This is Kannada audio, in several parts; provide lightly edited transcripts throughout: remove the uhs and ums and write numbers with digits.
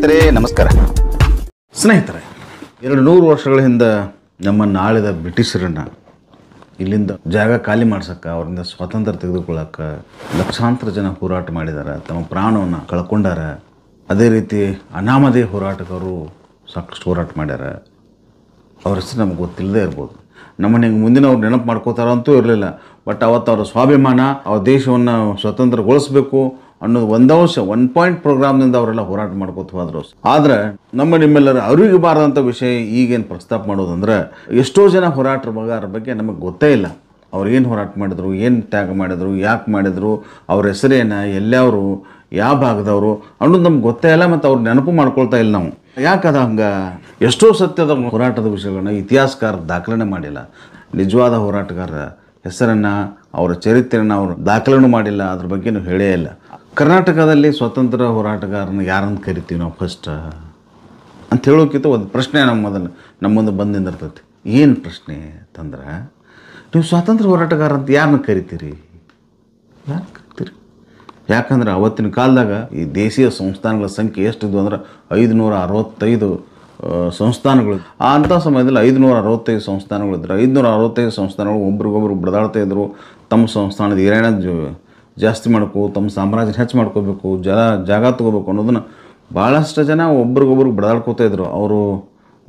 ಸ್ನೇಹಿತರೆ ನಮಸ್ಕಾರ. ಸ್ನೇಹಿತರೆ, 200 ವರ್ಷಗಳ ಹಿಂದೆ ನಮ್ಮನ್ನು ಆಳಿದ ಬ್ರಿಟಿಷರನ್ನು ಇಲ್ಲಿಂದ ಜಾಗ ಖಾಲಿ ಮಾಡ್ಸಕ್ಕೆ, ಅವರಿಂದ ಸ್ವಾತಂತ್ರ್ಯ ತೆಗೆದುಕೊಳ್ಳಕ್ಕೆ ಲಕ್ಷಾಂತರ ಜನ ಹೋರಾಟ ಮಾಡಿದ್ದಾರೆ, ತಮ್ಮ ಪ್ರಾಣವನ್ನು ಕಳ್ಕೊಂಡಾರ. ಅದೇ ರೀತಿ ಅನಾಮಧೇಯ ಹೋರಾಟಗಾರರು ಸಾಕಷ್ಟು ಹೋರಾಟ ಮಾಡ್ಯಾರ. ಅವ್ರ ಹೆಸರು ನಮ್ಗೆ ಗೊತ್ತಿಲ್ಲದೆ ಇರ್ಬೋದು. ನಮ್ಮನ್ನು ಹಿಂಗೆ ಮುಂದಿನ ಅವ್ರು ನೆನಪು ಮಾಡ್ಕೋತಾರಂತೂ ಇರಲಿಲ್ಲ. ಬಟ್ ಅವತ್ತು ಅವರ ಸ್ವಾಭಿಮಾನ, ಅವ್ರ ದೇಶವನ್ನು ಸ್ವತಂತ್ರಗೊಳಿಸಬೇಕು ಅನ್ನೋದು ಒನ್ ಪಾಯಿಂಟ್ ಪ್ರೋಗ್ರಾಮ್ನಿಂದ ಅವರೆಲ್ಲ ಹೋರಾಟ ಮಾಡ್ಕೋತ ಹೋದ್ರು. ಆದರೆ ನಿಮ್ಮೆಲ್ಲರ ಅರಿವಿಗೆ ಬಾರದಂಥ ವಿಷಯ ಈಗೇನು ಪ್ರಸ್ತಾಪ ಮಾಡೋದಂದ್ರೆ, ಎಷ್ಟೋ ಜನ ಹೋರಾಟಗಾರರ ಬಗ್ಗೆ ನಮಗೆ ಗೊತ್ತೇ ಇಲ್ಲ. ಅವ್ರು ಏನು ಹೋರಾಟ ಮಾಡಿದ್ರು, ಏನು ತ್ಯಾಗ ಮಾಡಿದ್ರು, ಯಾಕೆ ಮಾಡಿದ್ರು, ಅವ್ರ ಹೆಸರೇನ, ಎಲ್ಲವರು, ಯಾವ ಭಾಗದವರು ಅನ್ನೋದು ನಮ್ಗೆ ಗೊತ್ತೇ ಇಲ್ಲ. ಮತ್ತು ಅವ್ರು ನೆನಪು ಮಾಡ್ಕೊಳ್ತಾ ಇಲ್ಲ ನಾವು. ಯಾಕದ ಹಂಗೆ? ಎಷ್ಟೋ ಸತ್ಯದ ಹೋರಾಟದ ವಿಷಯಗಳನ್ನ ಇತಿಹಾಸಕಾರ ದಾಖಲನೆ ಮಾಡಿಲ್ಲ. ನಿಜವಾದ ಹೋರಾಟಗಾರರ ಹೆಸರನ್ನು, ಅವರ ಚರಿತ್ರೆಯನ್ನು ಅವರು ದಾಖಲನೆ ಮಾಡಿಲ್ಲ. ಅದ್ರ ಬಗ್ಗೆನೂ ಹೇಳೇ ಇಲ್ಲ. ಕರ್ನಾಟಕದಲ್ಲಿ ಸ್ವತಂತ್ರ ಹೋರಾಟಗಾರನ ಯಾರನ್ನು ಕರಿತೀವಿ ನಾವು ಫಸ್ಟ್ ಅಂತ ಹೇಳೋಕ್ಕಿಂತ ಒಂದು ಪ್ರಶ್ನೆ ನಮ್ಮ ಮುಂದೆ ಬಂದು ನಿಂದಿರ್ತೈತಿ. ಏನು ಪ್ರಶ್ನೆ ಅಂತಂದ್ರೆ, ನೀವು ಸ್ವಾತಂತ್ರ್ಯ ಹೋರಾಟಗಾರ ಅಂತ ಯಾರನ್ನ ಕರಿತೀರಿ? ಯಾರು ಕರಿತೀರಿ? ಯಾಕಂದ್ರೆ ಅವತ್ತಿನ ಕಾಲದಾಗ ಈ ದೇಶೀಯ ಸಂಸ್ಥಾನಗಳ ಸಂಖ್ಯೆ ಎಷ್ಟಿದ್ವು ಅಂದ್ರೆ 565 ಸಂಸ್ಥಾನಗಳು. ಅಂಥ ಸಮಯದಲ್ಲಿ 565 ಸಂಸ್ಥಾನಗಳಿದ್ರು. 565 ಸಂಸ್ಥಾನಗಳು ಒಬ್ರಿಗೊಬ್ರು ಬಡದಾಡ್ತಾ ಇದ್ರು. ತಮ್ಮ ಸಂಸ್ಥಾನದ ಏರಿಯಾನ ಜಾಸ್ತಿ ಮಾಡ್ಕೋ, ತಮ್ಮ ಸಾಮ್ರಾಜ್ಯ ಹೆಚ್ಚು ಮಾಡ್ಕೋಬೇಕು, ಜಾಗ ತೊಗೋಬೇಕು ಅನ್ನೋದನ್ನು ಭಾಳಷ್ಟು ಜನ ಒಬ್ರಿಗೊಬ್ರಿಗೆ ಬಡದಾಡ್ಕೋತಾ ಇದ್ರು. ಅವರು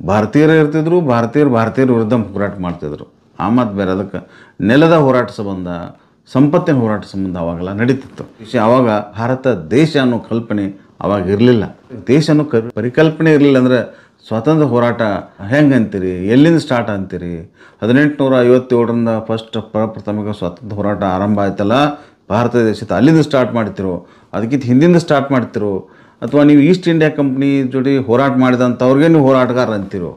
ಭಾರತೀಯರೇ ಇರ್ತಿದ್ರು, ಭಾರತೀಯರ ವಿರುದ್ಧ ಹೋರಾಟ ಮಾಡ್ತಿದ್ರು. ಆ ಮಾತು ಬೇರೆ. ಅದಕ್ಕೆ ನೆಲದ ಹೋರಾಟ ಸಂಬಂಧ, ಸಂಪತ್ತಿನ ಹೋರಾಟ ಸಂಬಂಧ ಅವಾಗೆಲ್ಲ ನಡೀತಿತ್ತು. ಆವಾಗ ಭಾರತ ದೇಶ ಅನ್ನೋ ಕಲ್ಪನೆ ಅವಾಗ ಇರಲಿಲ್ಲ. ದೇಶ ಅನ್ನೋ ಪರಿಕಲ್ಪನೆ ಇರಲಿಲ್ಲ. ಅಂದರೆ ಸ್ವಾತಂತ್ರ್ಯ ಹೋರಾಟ ಹೆಂಗೆ ಅಂತೀರಿ, ಎಲ್ಲಿಂದ ಸ್ಟಾರ್ಟ್ ಅಂತೀರಿ? 1857ರಿಂದ ಪ್ರಪ್ರಥಮಿಕ ಸ್ವಾತಂತ್ರ್ಯ ಹೋರಾಟ ಆರಂಭ ಆಯ್ತಲ್ಲ ಭಾರತ ದೇಶದ, ಅಲ್ಲಿಂದ ಸ್ಟಾರ್ಟ್ ಮಾಡ್ತಿರೋ, ಅದಕ್ಕಿಂತ ಹಿಂದಿಂದ ಸ್ಟಾರ್ಟ್ ಮಾಡ್ತಿರೋ, ಅಥವಾ ನೀವು ಈಸ್ಟ್ ಇಂಡಿಯಾ ಕಂಪ್ನಿ ಜೊತೆ ಹೋರಾಟ ಮಾಡಿದಂಥವ್ರಿಗೆ ನೀವು ಹೋರಾಟಗಾರ ಅಂತಿರೋ?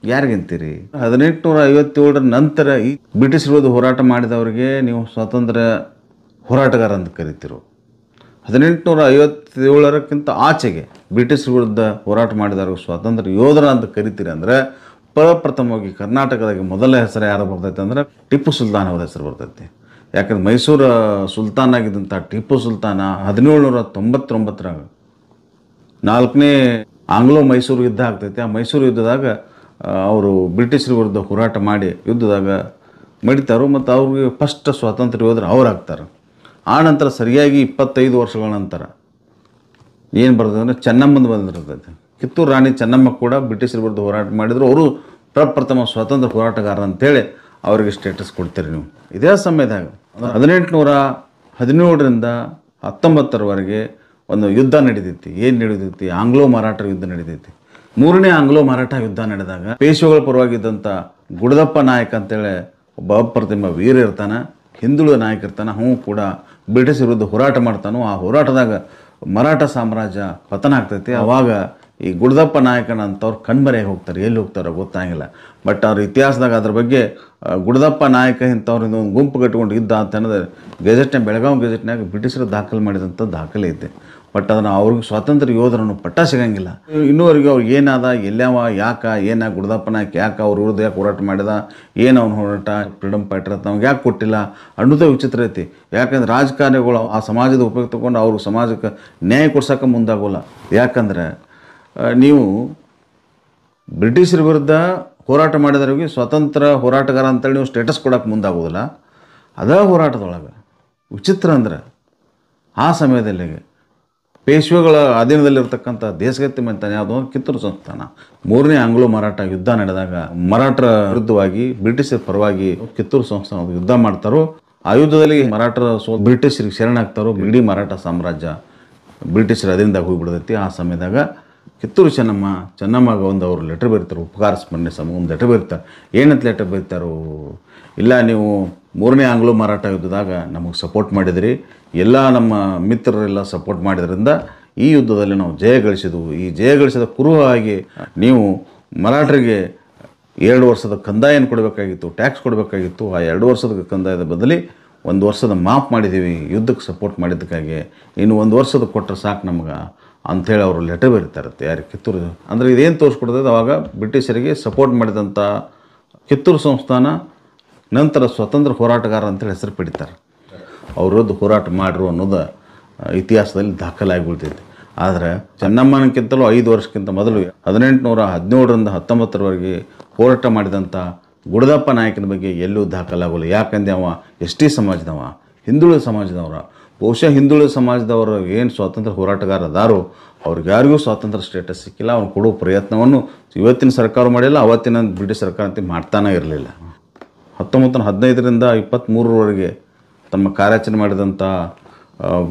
ಯಾರಿಗಂತೀರಿ? 1857 ನಂತರ ಈ ಬ್ರಿಟಿಷ್ ವಿರುದ್ಧ ಹೋರಾಟ ಮಾಡಿದವರಿಗೆ ನೀವು ಸ್ವಾತಂತ್ರ್ಯ ಹೋರಾಟಗಾರ ಅಂತ ಕರಿತಿರೋ? 1857ಕ್ಕಿಂತ ಆಚೆಗೆ ಬ್ರಿಟಿಷ್ ವಿರುದ್ಧ ಹೋರಾಟ ಮಾಡಿದವ್ರಿಗೆ ಸ್ವಾತಂತ್ರ್ಯ ಯೋಧರ ಅಂತ ಕರಿತೀರಿ ಅಂದರೆ, ಪ್ರಪ್ರಥಮವಾಗಿ ಕರ್ನಾಟಕದಾಗೆ ಮೊದಲ ಹೆಸರು ಯಾರು ಬರ್ತೈತೆ ಅಂದರೆ ಟಿಪ್ಪು ಸುಲ್ತಾನ್ ಅವರ ಹೆಸರು ಬರ್ತೈತಿ. ಯಾಕಂದ್ರೆ ಮೈಸೂರು ಸುಲ್ತಾನ್ ಆಗಿದ್ದಂಥ ಟಿಪ್ಪು ಸುಲ್ತಾನ 1799ರಾಗ 4ನೇ ಆಂಗ್ಲೋ ಮೈಸೂರು ಯುದ್ಧ ಆಗ್ತೈತಿ. ಆ ಮೈಸೂರು ಯುದ್ಧದಾಗ ಅವರು ಬ್ರಿಟಿಷರ ವಿರುದ್ಧ ಹೋರಾಟ ಮಾಡಿ ಯುದ್ಧದಾಗ ಮಡಿತಾರು. ಮತ್ತು ಅವ್ರಿಗೆ ಫಸ್ಟ್ ಸ್ವಾತಂತ್ರ್ಯ ಯೋಧರು ಅವ್ರು ಆಗ್ತಾರೆ. ಆ ನಂತರ ಸರಿಯಾಗಿ 25 ವರ್ಷಗಳ ನಂತರ ಏನು ಬರ್ತದೆ ಅಂದರೆ ಚೆನ್ನಮ್ಮಂದು ಬಂದಿರ್ತೈತೆ. ಕಿತ್ತೂರು ರಾಣಿ ಚೆನ್ನಮ್ಮ ಕೂಡ ಬ್ರಿಟಿಷರ ವಿರುದ್ಧ ಹೋರಾಟ ಮಾಡಿದ್ರು. ಅವರು ಪ್ರಪ್ರಥಮ ಸ್ವಾತಂತ್ರ್ಯ ಹೋರಾಟಗಾರ ಅಂತೇಳಿ ಅವರಿಗೆ ಸ್ಟೇಟಸ್ ಕೊಡ್ತೀರಿ ನೀವು. ಇದೇ ಸಮಯದಾಗ 1817ರಿಂದ 19ರವರೆಗೆ ಒಂದು ಯುದ್ಧ ನಡೀತೈತಿ. ಏನು ನಡೀತೈತಿ? ಆಂಗ್ಲೋ ಮರಾಠರ ಯುದ್ಧ ನಡೀತೈತಿ. 3ನೇ ಆಂಗ್ಲೋ ಮರಾಠ ಯುದ್ಧ ನಡೆದಾಗ ಪೇಶ್ವೆಗಳ ಪರವಾಗಿದ್ದಂಥ ಗುಡದಪ್ಪ ನಾಯಕ ಅಂತೇಳಿ ಒಬ್ಬ ಅಪ್ರತಿಮ ವೀರ ಇರ್ತಾನೆ, ಹಿಂದುಳಿದ ನಾಯಕ ಇರ್ತಾನೆ. ಅವನು ಕೂಡ ಬ್ರಿಟಿಷ್ ವಿರುದ್ಧ ಹೋರಾಟ ಮಾಡ್ತಾನೋ. ಆ ಹೋರಾಟದಾಗ ಮರಾಠ ಸಾಮ್ರಾಜ್ಯ ಪತನ ಆಗ್ತೈತಿ. ಆವಾಗ ಈ ಗುಡದಪ್ಪ ನಾಯಕನ ಅಂತವ್ರು ಕಣ್ಮರೆಯಾಗಿ ಹೋಗ್ತಾರೆ. ಎಲ್ಲಿ ಹೋಗ್ತಾರೋ ಗೊತ್ತಾಗಿಲ್ಲ. ಬಟ್ ಅವ್ರ ಇತಿಹಾಸದಾಗ ಅದ್ರ ಬಗ್ಗೆ ಗುಡದಪ್ಪ ನಾಯಕ ಇಂಥವ್ರಿಂದ ಒಂದು ಗುಂಪು ಕಟ್ಕೊಂಡು ಇದ್ದ ಅಂತ ಅನ್ನೋದು ಗೆಜೆಟ್ನಾಗ, ಬೆಳಗಾವಿ ಗೆಜೆಟ್ನಾಗ ಬ್ರಿಟಿಷರು ದಾಖಲೆ ಮಾಡಿದಂಥ ದಾಖಲೆ ಐತೆ. ಬಟ್ ಅದನ್ನು ಅವ್ರಿಗೆ ಸ್ವಾತಂತ್ರ್ಯ ಯೋಧರನ್ನು ಪಟ್ಟ ಸಿಗಂಗಿಲ್ಲ. ಇನ್ನೂವರೆಗೂ ಅವ್ರಿಗೆ ಏನಾದ, ಎಲ್ಲವ, ಏನ ಗುಡದಪ್ಪ ನಾಯಕ ಯಾಕೆ ಅವ್ರ ವಿರುದ್ಧ ಯಾಕೆ ಹೋರಾಟ ಮಾಡಿದ, ಏನು ಅವ್ನು ಹೋರಾಟ, ಫ್ರೀಡಮ್ ಫೈಟರ್ ಅಂತ ಅವ್ನಿಗೆ ಯಾಕೆ ಕೊಟ್ಟಿಲ್ಲ ಅನ್ನೋದೇ ವಿಚಿತ್ರ ಐತಿ. ಯಾಕಂದ್ರೆ ರಾಜಕಾರಣಿಗಳು ಆ ಸಮಾಜದ ಉಪಯೋಗ ತೊಗೊಂಡು ಅವ್ರ ಸಮಾಜಕ್ಕೆ ನ್ಯಾಯ ಕೊಡ್ಸೋಕೆ ಮುಂದಾಗೋಲ್ಲ. ಯಾಕಂದ್ರೆ ನೀವು ಬ್ರಿಟಿಷರ ವಿರುದ್ಧ ಹೋರಾಟ ಮಾಡಿದವ್ರಿಗೆ ಸ್ವತಂತ್ರ ಹೋರಾಟಗಾರ ಅಂತೇಳಿ ನೀವು ಸ್ಟೇಟಸ್ ಕೊಡೋಕೆ ಮುಂದಾಗೋದಿಲ್ಲ. ಅದೇ ಹೋರಾಟದೊಳಗೆ ವಿಚಿತ್ರ ಅಂದ್ರೆ, ಆ ಸಮಯದಲ್ಲಿ ಪೇಶ್ವೆಗಳ ಅಧೀನದಲ್ಲಿರ್ತಕ್ಕಂಥ ದೇಶಗತಿ ಮಂತಾನೆ ಯಾವುದೋ ಕಿತ್ತೂರು ಸಂಸ್ಥಾನ. 3ನೇ ಆಂಗ್ಲೋ ಮರಾಠ ಯುದ್ಧ ನಡೆದಾಗ ಮರಾಠರ ವಿರುದ್ಧವಾಗಿ ಬ್ರಿಟಿಷರ ಪರವಾಗಿ ಕಿತ್ತೂರು ಸಂಸ್ಥಾನ ಯುದ್ಧ ಮಾಡ್ತಾರೋ. ಆ ಯುದ್ಧದಲ್ಲಿ ಮರಾಠರ ಬ್ರಿಟಿಷರಿಗೆ ಶರಣಾಗ್ತಾರೋ. ಇಡೀ ಮರಾಠ ಸಾಮ್ರಾಜ್ಯ ಬ್ರಿಟಿಷರ ಅಧೀನದಾಗ ಹೋಗಿಬಿಡ್ತೈತಿ. ಆ ಸಮಯದಾಗ ಕಿತ್ತೂರು ಚೆನ್ನಮ್ಮಗೆ ಒಂದು ಅವರು ಲೆಟರ್ ಬರೀತಾರೆ, ಉಪಕಾರ ಸ್ಮರಣೆ ಒಂದು ಲೆಟರ್ ಬರೀತಾರೆ. ಏನಂತ ಲೆಟರ್ ಬರೀತಾರೋ? ಇಲ್ಲ, ನೀವು 3ನೇ ಆಂಗ್ಲೋ ಮರಾಠ ಯುದ್ಧದಾಗ ನಮಗೆ ಸಪೋರ್ಟ್ ಮಾಡಿದಿರಿ, ಎಲ್ಲ ನಮ್ಮ ಮಿತ್ರರೆಲ್ಲ ಸಪೋರ್ಟ್ ಮಾಡಿದ್ರಿಂದ ಈ ಯುದ್ಧದಲ್ಲಿ ನಾವು ಜಯ ಗಳಿಸಿದ್ವು. ಈ ಜಯ ಗಳಿಸಿದ ಕುರುವಾಗಿ ನೀವು ಮರಾಠರಿಗೆ 2 ವರ್ಷದ ಕಂದಾಯನ ಕೊಡಬೇಕಾಗಿತ್ತು, ಟ್ಯಾಕ್ಸ್ ಕೊಡಬೇಕಾಗಿತ್ತು. ಆ 2 ವರ್ಷದ ಕಂದಾಯದ ಬದಲಿ 1 ವರ್ಷದ ಮಾಫ್ ಮಾಡಿದ್ದೀವಿ ಯುದ್ಧಕ್ಕೆ ಸಪೋರ್ಟ್ ಮಾಡಿದ್ದಕ್ಕಾಗಿ. ಇನ್ನು 1 ವರ್ಷದ ಕೊಟ್ಟರೆ ಸಾಕು ನಮ್ಗೆ ಅಂಥೇಳಿ ಅವರು ಲೆಟರ್ ಬರೀತಾರತ್ತೆ. ಯಾರಿಗೆ? ಕಿತ್ತೂರು. ಅಂದರೆ ಇದೇನು ತೋರಿಸ್ಕೊಡ್ತದೆ, ಅವಾಗ ಬ್ರಿಟಿಷರಿಗೆ ಸಪೋರ್ಟ್ ಮಾಡಿದಂಥ ಕಿತ್ತೂರು ಸಂಸ್ಥಾನ ನಂತರ ಸ್ವತಂತ್ರ ಹೋರಾಟಗಾರ ಅಂತೇಳಿ ಹೆಸರು ಪಡಿತಾರೆ. ಅವ್ರ ವಿರುದ್ಧ ಹೋರಾಟ ಮಾಡ್ರು ಅನ್ನೋದು ಇತಿಹಾಸದಲ್ಲಿ ದಾಖಲಾಗಿ ಉಳಿತೈತೆ. ಆದರೆ ಚೆನ್ನಮ್ಮನಕ್ಕಿಂತಲೂ 5 ವರ್ಷಕ್ಕಿಂತ ಮೊದಲು 1817ರಿಂದ 19ರವರೆಗೆ ಹೋರಾಟ ಮಾಡಿದಂಥ ಗುಡದಪ್ಪ ನಾಯಕನ ಬಗ್ಗೆ ಎಲ್ಲೂ ದಾಖಲಾಗಲ್ಲ. ಯಾಕಂದ್ರೆ ಅವ ಎಸ್ ಟಿ ಸಮಾಜದವ, ಹಿಂದುಳಿದ ಸಮಾಜದವರ. ಬಹುಶಃ ಹಿಂದುಳಿದ ಸಮಾಜದವರು ಏನು ಸ್ವಾತಂತ್ರ್ಯ ಹೋರಾಟಗಾರ ಅದಾರೋ ಅವ್ರಿಗೆ ಯಾರಿಗೂ ಸ್ವಾತಂತ್ರ್ಯ ಸ್ಟೇಟಸ್ ಸಿಕ್ಕಿಲ್ಲ. ಅವ್ನು ಕೊಡೋ ಪ್ರಯತ್ನವನ್ನು ಇವತ್ತಿನ ಸರ್ಕಾರ ಮಾಡಿಲ್ಲ, ಅವತ್ತಿನ ಬ್ರಿಟಿಷ್ ಸರ್ಕಾರ ಅಂತ ಮಾಡ್ತಾನೇ ಇರಲಿಲ್ಲ. 1915ರಿಂದ 23ರವರೆಗೆ ತಮ್ಮ ಕಾರ್ಯಾಚರಣೆ ಮಾಡಿದಂಥ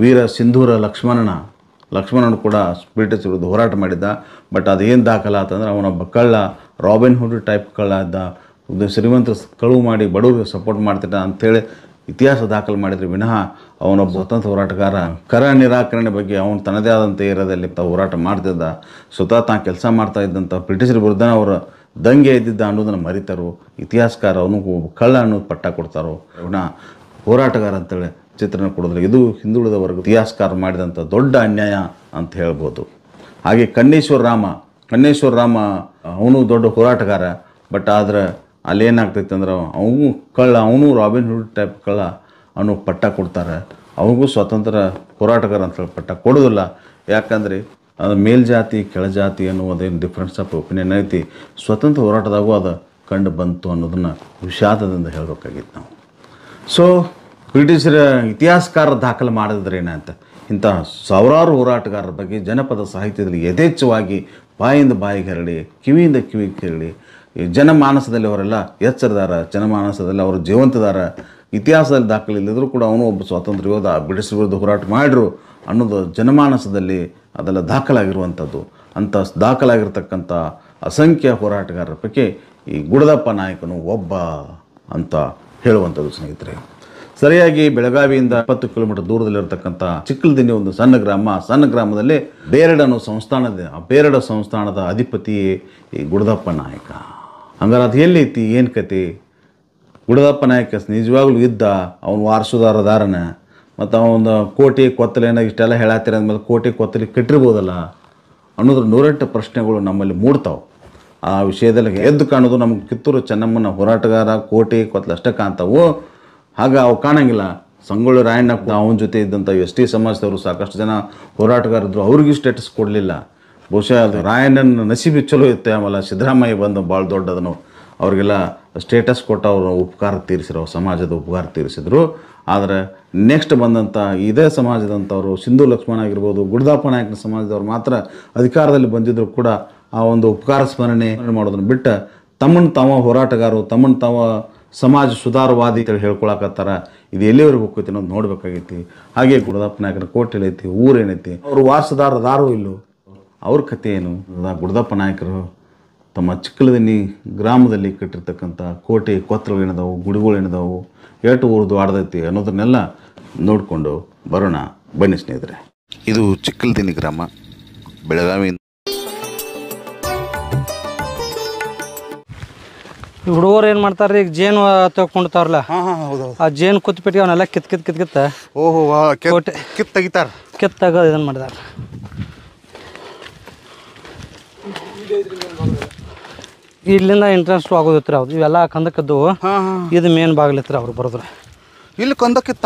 ವೀರ ಸಿಂಧೂರ ಲಕ್ಷ್ಮಣನು ಕೂಡ ಬ್ರಿಟಿಷ್ ವಿರುದ್ಧ ಹೋರಾಟ ಮಾಡಿದ್ದ. ಬಟ್ ಅದೇನು ದಾಖಲಾತಂದ್ರೆ ಅವನೊಬ್ಬ ಕಳ್ಳ, ರಾಬಿನ್ ಹುಡ್ ಟೈಪ್ ಕಳ್ಳ ಇದ್ದ, ಶ್ರೀಮಂತರು ಕಳುವು ಮಾಡಿ ಬಡವರಿಗೆ ಸಪೋರ್ಟ್ ಮಾಡ್ತಿದ್ದ ಅಂಥೇಳಿ ಇತಿಹಾಸ ದಾಖಲು ಮಾಡಿದರೆ ವಿನಃ ಅವನೊಬ್ಬ ಸ್ವತಂತ್ರ ಹೋರಾಟಗಾರ. ಕರ ನಿರಾಕರಣೆ ಬಗ್ಗೆ ಅವನು ತನ್ನದೇ ಆದಂಥ ಏರಿಯಾದಲ್ಲಿ ಹೋರಾಟ ಮಾಡ್ತಿದ್ದ. ಸ್ವತಃ ತಾನು ಕೆಲಸ ಮಾಡ್ತಾ ಇದ್ದಂಥ ಬ್ರಿಟಿಷರ ವಿರುದ್ಧ ಅವರು ದಂಗೆ ಇದ್ದಿದ್ದ ಅನ್ನೋದನ್ನು ಮರಿತಾರೋ. ಇತಿಹಾಸಕಾರ ಅವನಿಗೂ ಕಳ್ಳ ಅನ್ನೋದು ಪಟ್ಟ ಕೊಡ್ತಾರೋ. ಅವನ ಹೋರಾಟಗಾರ ಅಂತೇಳಿ ಚಿತ್ರಣ ಕೊಡೋದ್ರೆ ಇದು ಹಿಂದುಳಿದ ವರ್ಗ ಇತಿಹಾಸಕಾರ ಮಾಡಿದಂಥ ದೊಡ್ಡ ಅನ್ಯಾಯ ಅಂತ ಹೇಳ್ಬೋದು. ಹಾಗೆ ಕನ್ನೇಶ್ವರ ರಾಮ ಅವನು ದೊಡ್ಡ ಹೋರಾಟಗಾರ. ಬಟ್ ಆದರೆ ಅಲ್ಲೇನಾಗ್ತೈತೆ ಅಂದ್ರೆ ಅವನು ಕಳ್ಳ, ಅವನು ರಾಬಿನ್ ಹುಡ್ ಟೈಪ್ ಕಳ್ಳ ಅನ್ನೋ ಪಟ್ಟ ಕೊಡ್ತಾರೆ. ಅವನಿಗೂ ಸ್ವತಂತ್ರ ಹೋರಾಟಗಾರ ಅಂತೇಳಿ ಪಟ್ಟ ಕೊಡೋದಿಲ್ಲ. ಯಾಕಂದರೆ ಅದು ಮೇಲ್ಜಾತಿ ಕೆಳಜಾತಿ ಅನ್ನುವುದೇನು ಡಿಫ್ರೆನ್ಸ್ ಆಫ್ ಒಪಿನಿಯನ್ ಐತಿ, ಸ್ವತಂತ್ರ ಹೋರಾಟದಾಗೂ ಅದು ಕಂಡು ಬಂತು ಅನ್ನೋದನ್ನು ವಿಷಾದದಿಂದ ಹೇಳಬೇಕಾಗಿತ್ತು ನಾವು. ಸೊ ಬ್ರಿಟಿಷರ ಇತಿಹಾಸಕಾರ ದಾಖಲೆ ಮಾಡಿದ್ರೆ ಏನಂತ ಇಂಥ ಸಾವಿರಾರು ಹೋರಾಟಗಾರರ ಬಗ್ಗೆ ಜನಪದ ಸಾಹಿತ್ಯದಲ್ಲಿ ಯಥೇಚ್ಛವಾಗಿ ಬಾಯಿಂದ ಬಾಯಿಗೆ ಹರಡಿ, ಕಿವಿಯಿಂದ ಕಿವಿಗೆ ಹರಡಿ, ಜನಮಾನಸದಲ್ಲಿ ಅವರೆಲ್ಲ ಎಚ್ಚರದಾರ, ಜನಮಾನಸದಲ್ಲಿ ಅವರು ಜೀವಂತದಾರ. ಇತಿಹಾಸದಲ್ಲಿ ದಾಖಲೆ ಇಲ್ಲದರೂ ಕೂಡ ಅವನು ಒಬ್ಬ ಸ್ವಾತಂತ್ರ್ಯ ಯೋಧ, ಬ್ರಿಟಿಷ್ ವಿರುದ್ಧ ಹೋರಾಟ ಮಾಡಿದ್ರು ಅನ್ನೋದು ಜನಮಾನಸದಲ್ಲಿ ಅದೆಲ್ಲ ದಾಖಲಾಗಿರುವಂಥದ್ದು. ಅಂಥ ದಾಖಲಾಗಿರ್ತಕ್ಕಂಥ ಅಸಂಖ್ಯ ಹೋರಾಟಗಾರರ ಪೈಕಿ ಈ ಗುಡದಪ್ಪ ನಾಯಕನು ಒಬ್ಬ ಅಂತ ಹೇಳುವಂಥದ್ದು ಸ್ನೇಹಿತರೆ. ಸರಿಯಾಗಿ ಬೆಳಗಾವಿಯಿಂದ 20 ಕಿಲೋಮೀಟರ್ ದೂರದಲ್ಲಿರ್ತಕ್ಕಂಥ ಚಿಕ್ಕಲದಿನ್ನಿ ಒಂದು ಸಣ್ಣ ಗ್ರಾಮ. ಸಣ್ಣ ಗ್ರಾಮದಲ್ಲಿ ಬೇರಡ ಅನ್ನೋ ಸಂಸ್ಥಾನ ಇದೆ. ಆ ಬೇರಡ ಸಂಸ್ಥಾನದ ಅಧಿಪತಿ ಈ ಗುಡದಪ್ಪ ನಾಯಕ. ಹಂಗಾರೆ ಅದು ಎಲ್ಲೈತಿ, ಏನು ಕತೆ? ಗುಡದಪ್ಪ ನಾಯಕ ನಿಜವಾಗ್ಲೂ ಇದ್ದ, ಅವನು ವಾರಸುದಾರದಾರನ. ಮತ್ತು ಅವನ ಕೋಟೆ ಕೊತ್ತಲೇನ ಇಷ್ಟೆಲ್ಲ ಹೇಳತ್ತೀರ ಅಂದಮೇಲೆ ಕೋಟೆ ಕೊತ್ತಲಿ ಕಟ್ಟಿರ್ಬೋದಲ್ಲ ಅನ್ನೋದ್ರ 108 ಪ್ರಶ್ನೆಗಳು ನಮ್ಮಲ್ಲಿ ಮೂಡ್ತಾವೆ. ಆ ವಿಷಯದಲ್ಲಿ ಎದ್ದು ಕಾಣೋದು ನಮಗೆ ಕಿತ್ತೂರು ಚೆನ್ನಮ್ಮನ ಹೋರಾಟಗಾರ, ಕೋಟೆ ಕೊತ್ತಲು ಅಷ್ಟೇ ಕಾಣ್ತಾವು. ಹಾಗೆ ಅವು ಕಾಣಂಗಿಲ್ಲ. ಸಂಗೊಳ್ಳಿ ರಾಯಣ್ಣ ಅವನ ಜೊತೆ ಇದ್ದಂಥ ಎಸ್ ಟಿ ಸಮಾಜದವರು ಸಾಕಷ್ಟು ಜನ ಹೋರಾಟಗಾರರು, ಅವ್ರಿಗೂ ಸ್ಟೇಟಸ್ ಕೊಡಲಿಲ್ಲ. ಬಹುಶಃ ಅದು ರಾಯಣ್ಣನ ನಸೀಬಿ ಚಲೋ ಇತ್ತೆ. ಆಮೇಲೆ ಸಿದ್ದರಾಮಯ್ಯ ಬಂದು ಭಾಳ ದೊಡ್ಡದನು, ಅವ್ರಿಗೆಲ್ಲ ಸ್ಟೇಟಸ್ ಕೊಟ್ಟು ಅವರು ಉಪಕಾರ ತೀರಿಸಿದ್ರು, ಸಮಾಜದ ಉಪಕಾರ ತೀರಿಸಿದ್ರು. ಆದರೆ ನೆಕ್ಸ್ಟ್ ಬಂದಂಥ ಇದೇ ಸಮಾಜದಂಥವ್ರು, ಸಿಂಧು ಲಕ್ಷ್ಮಣ ಆಗಿರ್ಬೋದು, ಗುಡದಪ್ಪ ನಾಯಕನ ಸಮಾಜದವ್ರು ಮಾತ್ರ ಅಧಿಕಾರದಲ್ಲಿ ಬಂದಿದ್ದರೂ ಕೂಡ ಆ ಒಂದು ಉಪಕಾರ ಸ್ಮರಣೆ ಮಾಡೋದನ್ನು ಬಿಟ್ಟು ತಮ್ಮನ್ನು ತಾವ ಹೋರಾಟಗಾರರು, ತಮ್ಮನ್ನು ತಾವ ಸಮಾಜ ಸುಧಾರವಾದಿ ಅಂತೇಳಿ ಹೇಳ್ಕೊಳಕತ್ತಾರ. ಇದು ಎಲ್ಲಿವರೆಗೆ ಹೋಗ್ತೈತಿ ಅನ್ನೋದು ನೋಡ್ಬೇಕಾಗೈತಿ. ಹಾಗೆ ಗುಡದಪ್ಪ ನಾಯಕನ ಕೋಟೆ ಏನೈತಿ, ಊರೇನೈತಿ, ಅವರು ವಾರಸುದಾರದಾರು ಇಲ್ಲೋ, ಅವ್ರ ಕಥೆ ಏನು? ಗುಡದಪ್ಪ ನಾಯಕರು ತಮ್ಮ ಚಿಕ್ಕಲದಿನ್ನಿ ಗ್ರಾಮದಲ್ಲಿ ಕಟ್ಟಿರ್ತಕ್ಕಂಥ ಕೋಟೆ ಕೊತ್ತಲು ಏನಿದಾವು, ಗುಡಿಗಳು ಏನಿದಾವು, ಎಷ್ಟು ಊರ್ದು ಆಡ್ದೈತಿ ಅನ್ನೋದನ್ನೆಲ್ಲ ನೋಡಿಕೊಂಡು ಬರೋಣ ಬನ್ನಿ ಸ್ನೇಹಿತರೆ. ಇದು ಚಿಕ್ಕಲದಿನ್ನಿ ಗ್ರಾಮ, ಬೆಳಗಾವಿ. ಹುಡುಗರು ಏನು ಮಾಡ್ತಾರೆ, ಈಗ ಜೇನು ತಗೊಂಡ್ತಾರಲ್ಲ, ಆ ಜೇನು ಕುತ್ಬಿಟ್ಟು ಅವನ್ನೆಲ್ಲ ಕಿತ್ತ ಕೋಟೆ ಕಿತ್ತಾಗ ಇದನ್ನು ಮಾಡಿದಾರೆ. ಇಲ್ಲಿಂದ ಎಂಟ್ರೆನ್ಸ್ ಆಗೋದಿತ್ತು ಅವ್ರು. ಇವೆಲ್ಲ ಕಂದಕ್ಕದ್ದು ಇದು ಮೇನ್ ಬಾಗಿಲಿತ್ತು ಅವ್ರು ಬರೋದ್ರೆ. ಇಲ್ಲಿ ಕಂದಕ್ಕಿತ್ತ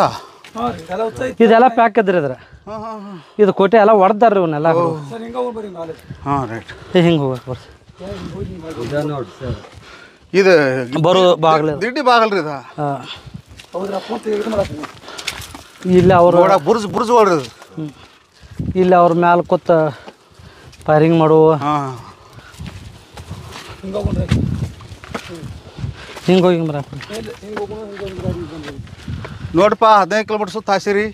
ಇದೆಲ್ಲ ಪ್ಯಾಕ್ ಇದ್ರಿ ಇದ್ರ. ಇದು ಕೋಟೆ ಎಲ್ಲ ಹೊಡೆದಾರ್ರಿ ಇವನ್ನೆಲ್ಲ. ಹಿಂಗೆ ಹೋಗಕ್ಕೆ ಬರ್ರಿ, ಇದು ಬರೋ ಬಾಗ್ಲ ದಿಡ್ಡಿ ಬಾಗಲ್ರಿ ಇದು. ಇಲ್ಲಿ ಅವರು ಬುರ್ಜ್ ಹೊಡ್ರಿ. ಇಲ್ಲಿ ಅವ್ರ ಮ್ಯಾಲ ಕೂತ ಫೈರಿಂಗ್ ಮಾಡುವ. ಹಿಂಗೆ ಹೋಗಿ ಬರ ನೋಡಪ್ಪ, 15 ಕಿಲೋಮೀಟರ್ ಸುತ್ತ ಹಾಸಿರಿ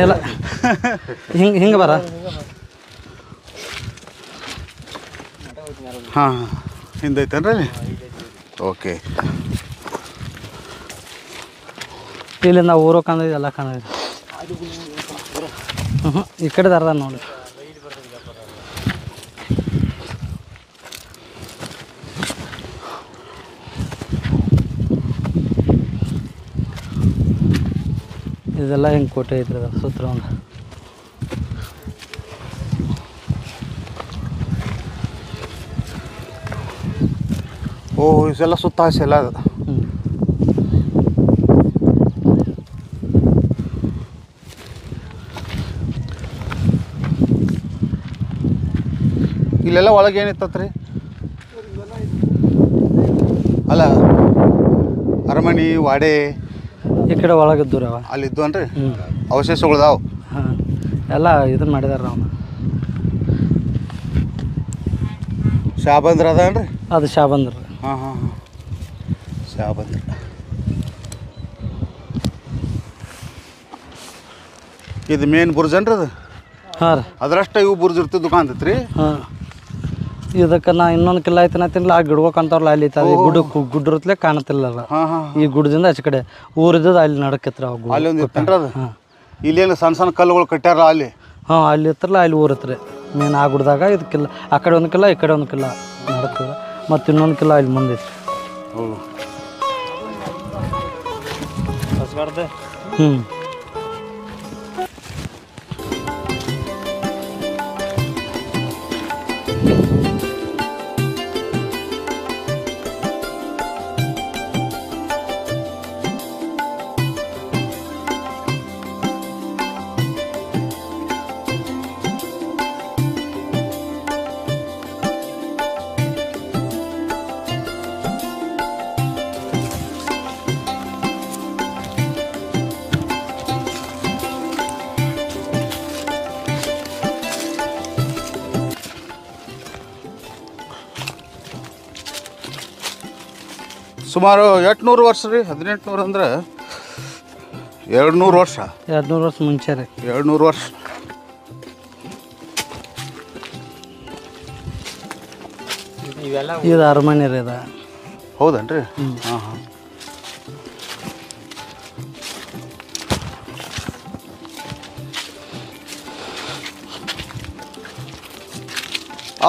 ಎಲ್ಲ ಹಿಂಗೆ ಬರ. ಹಾಂ, ಹಿಂದೈತೇನ್ರಿ? ಓಕೆ. ಇಲ್ಲಿಂದ ಊರು ಕಾಣದ ಎಲ್ಲ ಕಾಣದ. ಈ ಕಡೆ ದಾರದ ನೋಡಿ. ಇದೆಲ್ಲ ಹಿಂಗೆ ಕೋಟೆ ಐತ್ರಿ, ಅದು ಸುತ್ತ ಒಂದು. ಓ, ಇದೆಲ್ಲ ಸುತ್ತ ಹಾಸಿ ಎಲ್ಲ ಅದು. ಇಲ್ಲೆಲ್ಲ ಒಳಗೆ ಏನಿತ್ತತ್ರಿ? ಅಲ್ಲ ಅರಮನೆ ವಾಡೆ ಈ ಕಡೆ ಒಳಗಿದ್ದು ರೀ ಅವ ಅಲ್ಲಿದ್ದು ಅನ್ರಿ ಅವಶೇಷಗಳದಾವು. ಹಾಂ ಎಲ್ಲ ಇದನ್ನು ಮಾಡಿದಾರೆ ಅವನು. ಶಾಬಂದ್ರ ಅದ ಅನ್ರಿ? ಅದು ಶಾಬಂದ್ರ. ಹಾಂ ಹಾಂ ಹಾಂ ಶಾಬಂದ್ರ. ಇದು ಮೇನ್ ಬುರ್ಜ್ ಅನ್ರಿ ಅದು? ಹಾಂ ರೀ. ಅದರಷ್ಟ ಇವು ಬುರ್ಜ್ ಇರ್ತಿದ್ದು ಕಾಣ್ತೈತೆ ರೀ. ಹಾಂ ಇದಕ್ಕೆ ನಾ ಇನ್ನೊಂದು ಕಿಲ್ಲ ಐತನತ್ತಿಲ್ಲ ಆ ಗಿಡಕ್ಕೆ ಅಂತಾರಲ್ಲ ಅಲ್ಲಿ ಐತೆ ಗುಡ್ಡ ಇರುತ್ತಲೇ ಕಾಣುತ್ತಿಲ್ಲಲ್ಲ. ಹಾಂ ಹಾಂ ಈ ಗುಡ್ಡದಿಂದ ಆಚೆ ಕಡೆ ಊರಿದ್ದದ ಅಲ್ಲಿ ನಡಕತ್ರ ಅವು ಅಲ್ಲಿ ಒಂದು ಇರ್ತೇನ್ರಿ ಅದು? ಹಾಂ ಇಲ್ಲೇನು ಸಣ್ಣ ಸಣ್ಣ ಕಲ್ಲುಗಳು ಕಟ್ಟ್ಯಾರ ಅಲ್ಲಿ? ಹಾಂ ಅಲ್ಲಿ ಇತ್ತಲ್ಲ ಅಲ್ಲಿ ಊರು ಹತ್ರ ಮೇನ್ ಆ ಗುಡ್ದಾಗ ಇದಕ್ಕಿಲ್ಲ. ಆ ಕಡೆ ಒಂದು ಕಿಲ್ಲ ಈ ಕಡೆ ಒಂದು ಕಿಲ್ಲ ನಡಕ್ತದ. ಮತ್ತು ಇನ್ನೊಂದು ಕಿಲ್ಲ ಇಲ್ಲಿ ಮುಂದೆ ಐತ್ರಿ. ಹ್ಞೂ ಸುಮಾರು 800 ವರ್ಷ ರೀ. 1800 ಅಂದ್ರೆ 200 ವರ್ಷ. 200 ವರ್ಷ ಮುಂಚೆ ರೀ. 200 ವರ್ಷ. ಇದು ಅರಮನೆ ರೀ ಇದು. ಹೌದನ್ರಿ? ಹಾಂ ಹಾಂ.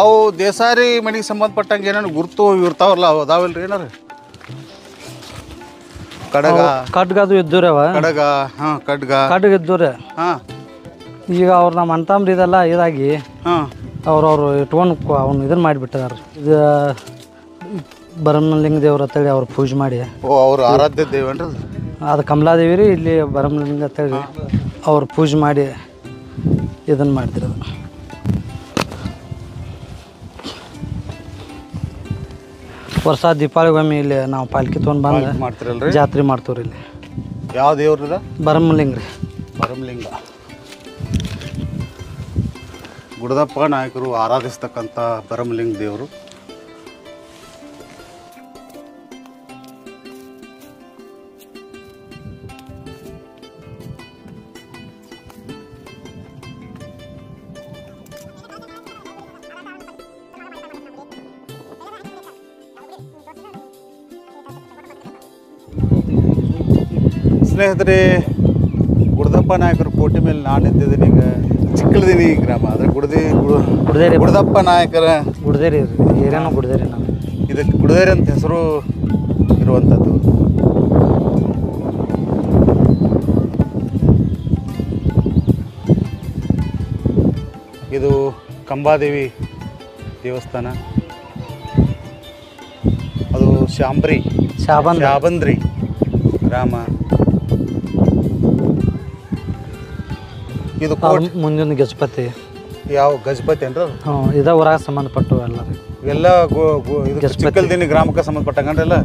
ಅವು ದೇಸಾರಿ ಮನೆಗೆ ಸಂಬಂಧಪಟ್ಟಂಗೆ ಏನೇನು ಗುರುತು ಇರ್ತಾವಲ್ಲ ಅವು ಅದಾವಲ್ರಿ ಏನಾರು? ಕಡಗ ಕಡ್ಗ ಅದು ಇದ್ದು ರೀ ಅವ. ಕಡಗ ಹಾಂ ಕಡ್ಗ ಇದ್ದು ರೀ. ಹಾಂ ಈಗ ಅವ್ರು ನಮ್ಮ ಅಣ್ತಂಬ್ರು ಇದೆಲ್ಲ ಇದಾಗಿ ಹಾಂ ಅವ್ರು ಇಟ್ಕೊಂಡು ಅವ್ನು ಇದನ್ನು ಮಾಡಿಬಿಟ್ಟಿದಾರೆ. ಇದು ಭರಮಲಿಂಗ ದೇವ್ರ ಅಂತೇಳಿ ಅವ್ರು ಪೂಜೆ ಮಾಡಿ. ಓ ಅವ್ರು ಆರಾಧ್ಯ ದೇವೇನ್ರಿ? ಅದು ಕಮಲಾದೇವಿ ರೀ. ಇಲ್ಲಿ ಭರಮಲಿಂಗ ಅಂತೇಳಿ ಅವ್ರು ಪೂಜೆ ಮಾಡಿ ಇದನ್ನು ಮಾಡ್ತಿರೋದು. ವರ್ಷ ದೀಪಾವಳಿಗೊಮ್ಮೆ ಇಲ್ಲಿ ನಾವು ಪಾಲ್ಕಿ ತೊಗೊಂಡು ಬಂದು ಮಾಡ್ತಿರಲ್ರಿ? ಜಾತ್ರೆ ಮಾಡ್ತೀವ್ರಿ ಇಲ್ಲಿ. ಯಾವ ದೇವ್ರದ? ಭರಮಲಿಂಗ ರೀ. ಭರಮಲಿಂಗ ಗುಡದಪ್ಪ ನಾಯಕರು ಆರಾಧಿಸ್ತಕ್ಕಂಥ ಭರಮಲಿಂಗ ದೇವರು. ಸ್ನೇಹಿತರೆ, ಗುಡದಪ್ಪ ನಾಯಕರು ಕೋಟೆ ಮೇಲೆ ನಾನು ನಿಂತಿದ್ದೀನಿ. ಈಗ ಚಿಕ್ಕಲದಿನಿ ಗ್ರಾಮ ಅಂದರೆ ಗುಡದೇರಿ. ಗುಡದಪ್ಪ ನಾಯಕರ ಗುಡದೇರಿ ಏರಿಯಾನು ಗುಡದೇರಿ. ನಾವು ಇದಕ್ಕೆ ಗುಡದೇರಿ ಅಂತ ಹೆಸರು ಇರುವಂಥದ್ದು. ಇದು ಕಂಬಾದೇವಿ ದೇವಸ್ಥಾನ. ಅದು ಶಾಬಂದ್ರಿ ಗ್ರಾಮ. ಇದು ಮುಂದಿನ ಗಜಪತಿ. ಯಾವ ಗಜಪತಿ ಏನ್ರ? ಹ್ಞೂ ಇದ ಊರಾಗ ಸಂಬಂಧಪಟ್ಟು ಎಲ್ಲ ರೀ. ಎಲ್ಲ ಚಿಕ್ಕಲ್ದಿನಿ ಗ್ರಾಮಕ್ಕೆ ಸಂಬಂಧಪಟ್ಟಂಗಂದ್ರೆ ಎಲ್ಲ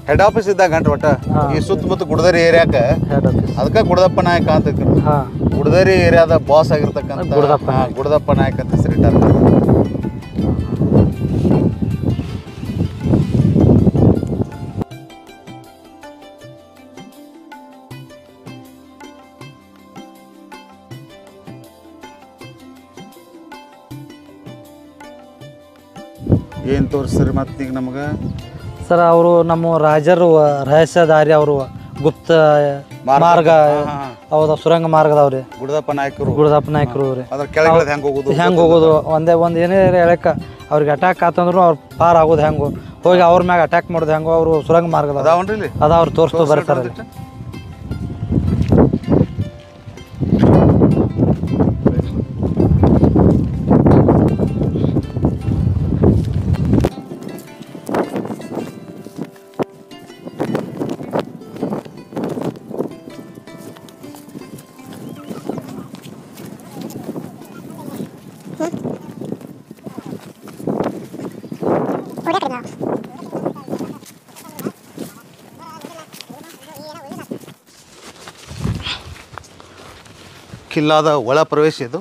ಹೆಡ್ ಆಫೀಸ್ ಇದ್ದಾಗ ಗಂಟೆ ಒಟ್ಟ ಈ ಸುತ್ತಮುತ್ತ ಗುಡದೇರಿ ಏರಿಯಾಕ ಅದಕ್ಕೆ ಗುಡದಪ್ಪ ನಾಯಕ ಅಂತ ಗುಡದೇರಿ ಏರಿಯಾದ ಬಾಸ್ ಆಗಿರ್ತಕ್ಕಂಥ ಗುಡದಪ್ಪ ನಾಯಕ ಅಂತ ಹೆಸರಿಟ್ಟಾರ. ಏನು ತೋರಿಸ್ರಿ ಮತ್ತೆ ಈಗ ನಮಗೆ? ಸರ್ ಅವರು ನಮ್ಮ ರಾಜರು ರಹಸ್ಯದಾರಿ, ಅವರು ಗುಪ್ತ ಮಾರ್ಗ ಹೌದ ಸುರಂಗ ಮಾರ್ಗದವ್ರಿ ಗುಡದಪ್ಪ ನಾಯಕರು ರೀ. ಹೆಂಗೆ ಹೋಗೋದು ಒಂದು ಏನೇ ಹೇಳಕ್ಕ ಅವ್ರಿಗೆ ಅಟ್ಯಾಕ್ ಆತಂದ್ರು ಅವ್ರು ಪಾರ್ ಆಗೋದು ಹೆಂಗು, ಹೋಗಿ ಅವ್ರ ಮ್ಯಾಗ ಅಟ್ಯಾಕ್ ಮಾಡೋದು ಹೆಂಗು, ಅವರು ಸುರಂಗ ಮಾರ್ಗದ ಅದ ಅವ್ರು ತೋರಿಸ್ತು ಬರ್ತಾರೆ. ಕಿಲ್ಲಾದ ಒಳ ಪ್ರವೇಶ ಇದು.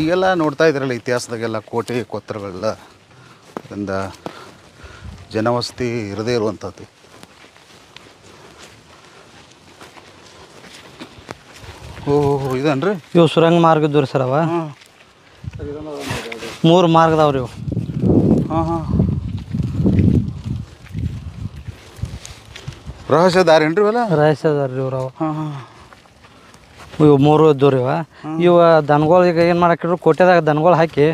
ಈಗೆಲ್ಲ ನೋಡ್ತಾ ಇದ್ರಲ್ಲ ಇತಿಹಾಸದಾಗೆಲ್ಲ ಕೋಟೆ ಕೊತ್ತರಗಳೆಲ್ಲ ಅದರಿಂದ ಜನವಸತಿ ಇರದೇ ಇರುವಂಥದ್ದು. ಓಹೋ ಇದನ್ರಿ ಇವು ಸುರಂಗ ಮಾರ್ಗ ಇದ್ದವ್ರಿ ಸರ್ ಅವ 3 ಮಾರ್ಗದವ್ರಿ ಇವು. ಹಾಂ ಹಾಂ ರಹಸ್ಯ ದಾರಿ ಏನ್ರಿ ಇವೆಲ್ಲ? ರಹಸ್ಯದಾರ್ರಿ ಇವ್ರು ಅವ. ಹಾಂ ಹಾಂ ಇವು 3 ಇದ್ದವ್ರಿ ಇವ. ಇವ ದನಗಳು ಈಗ ಏನು ಮಾಡಾಕಿದ್ರು ಕೋಟೆದಾಗ ದನಗಳು ಹಾಕಿ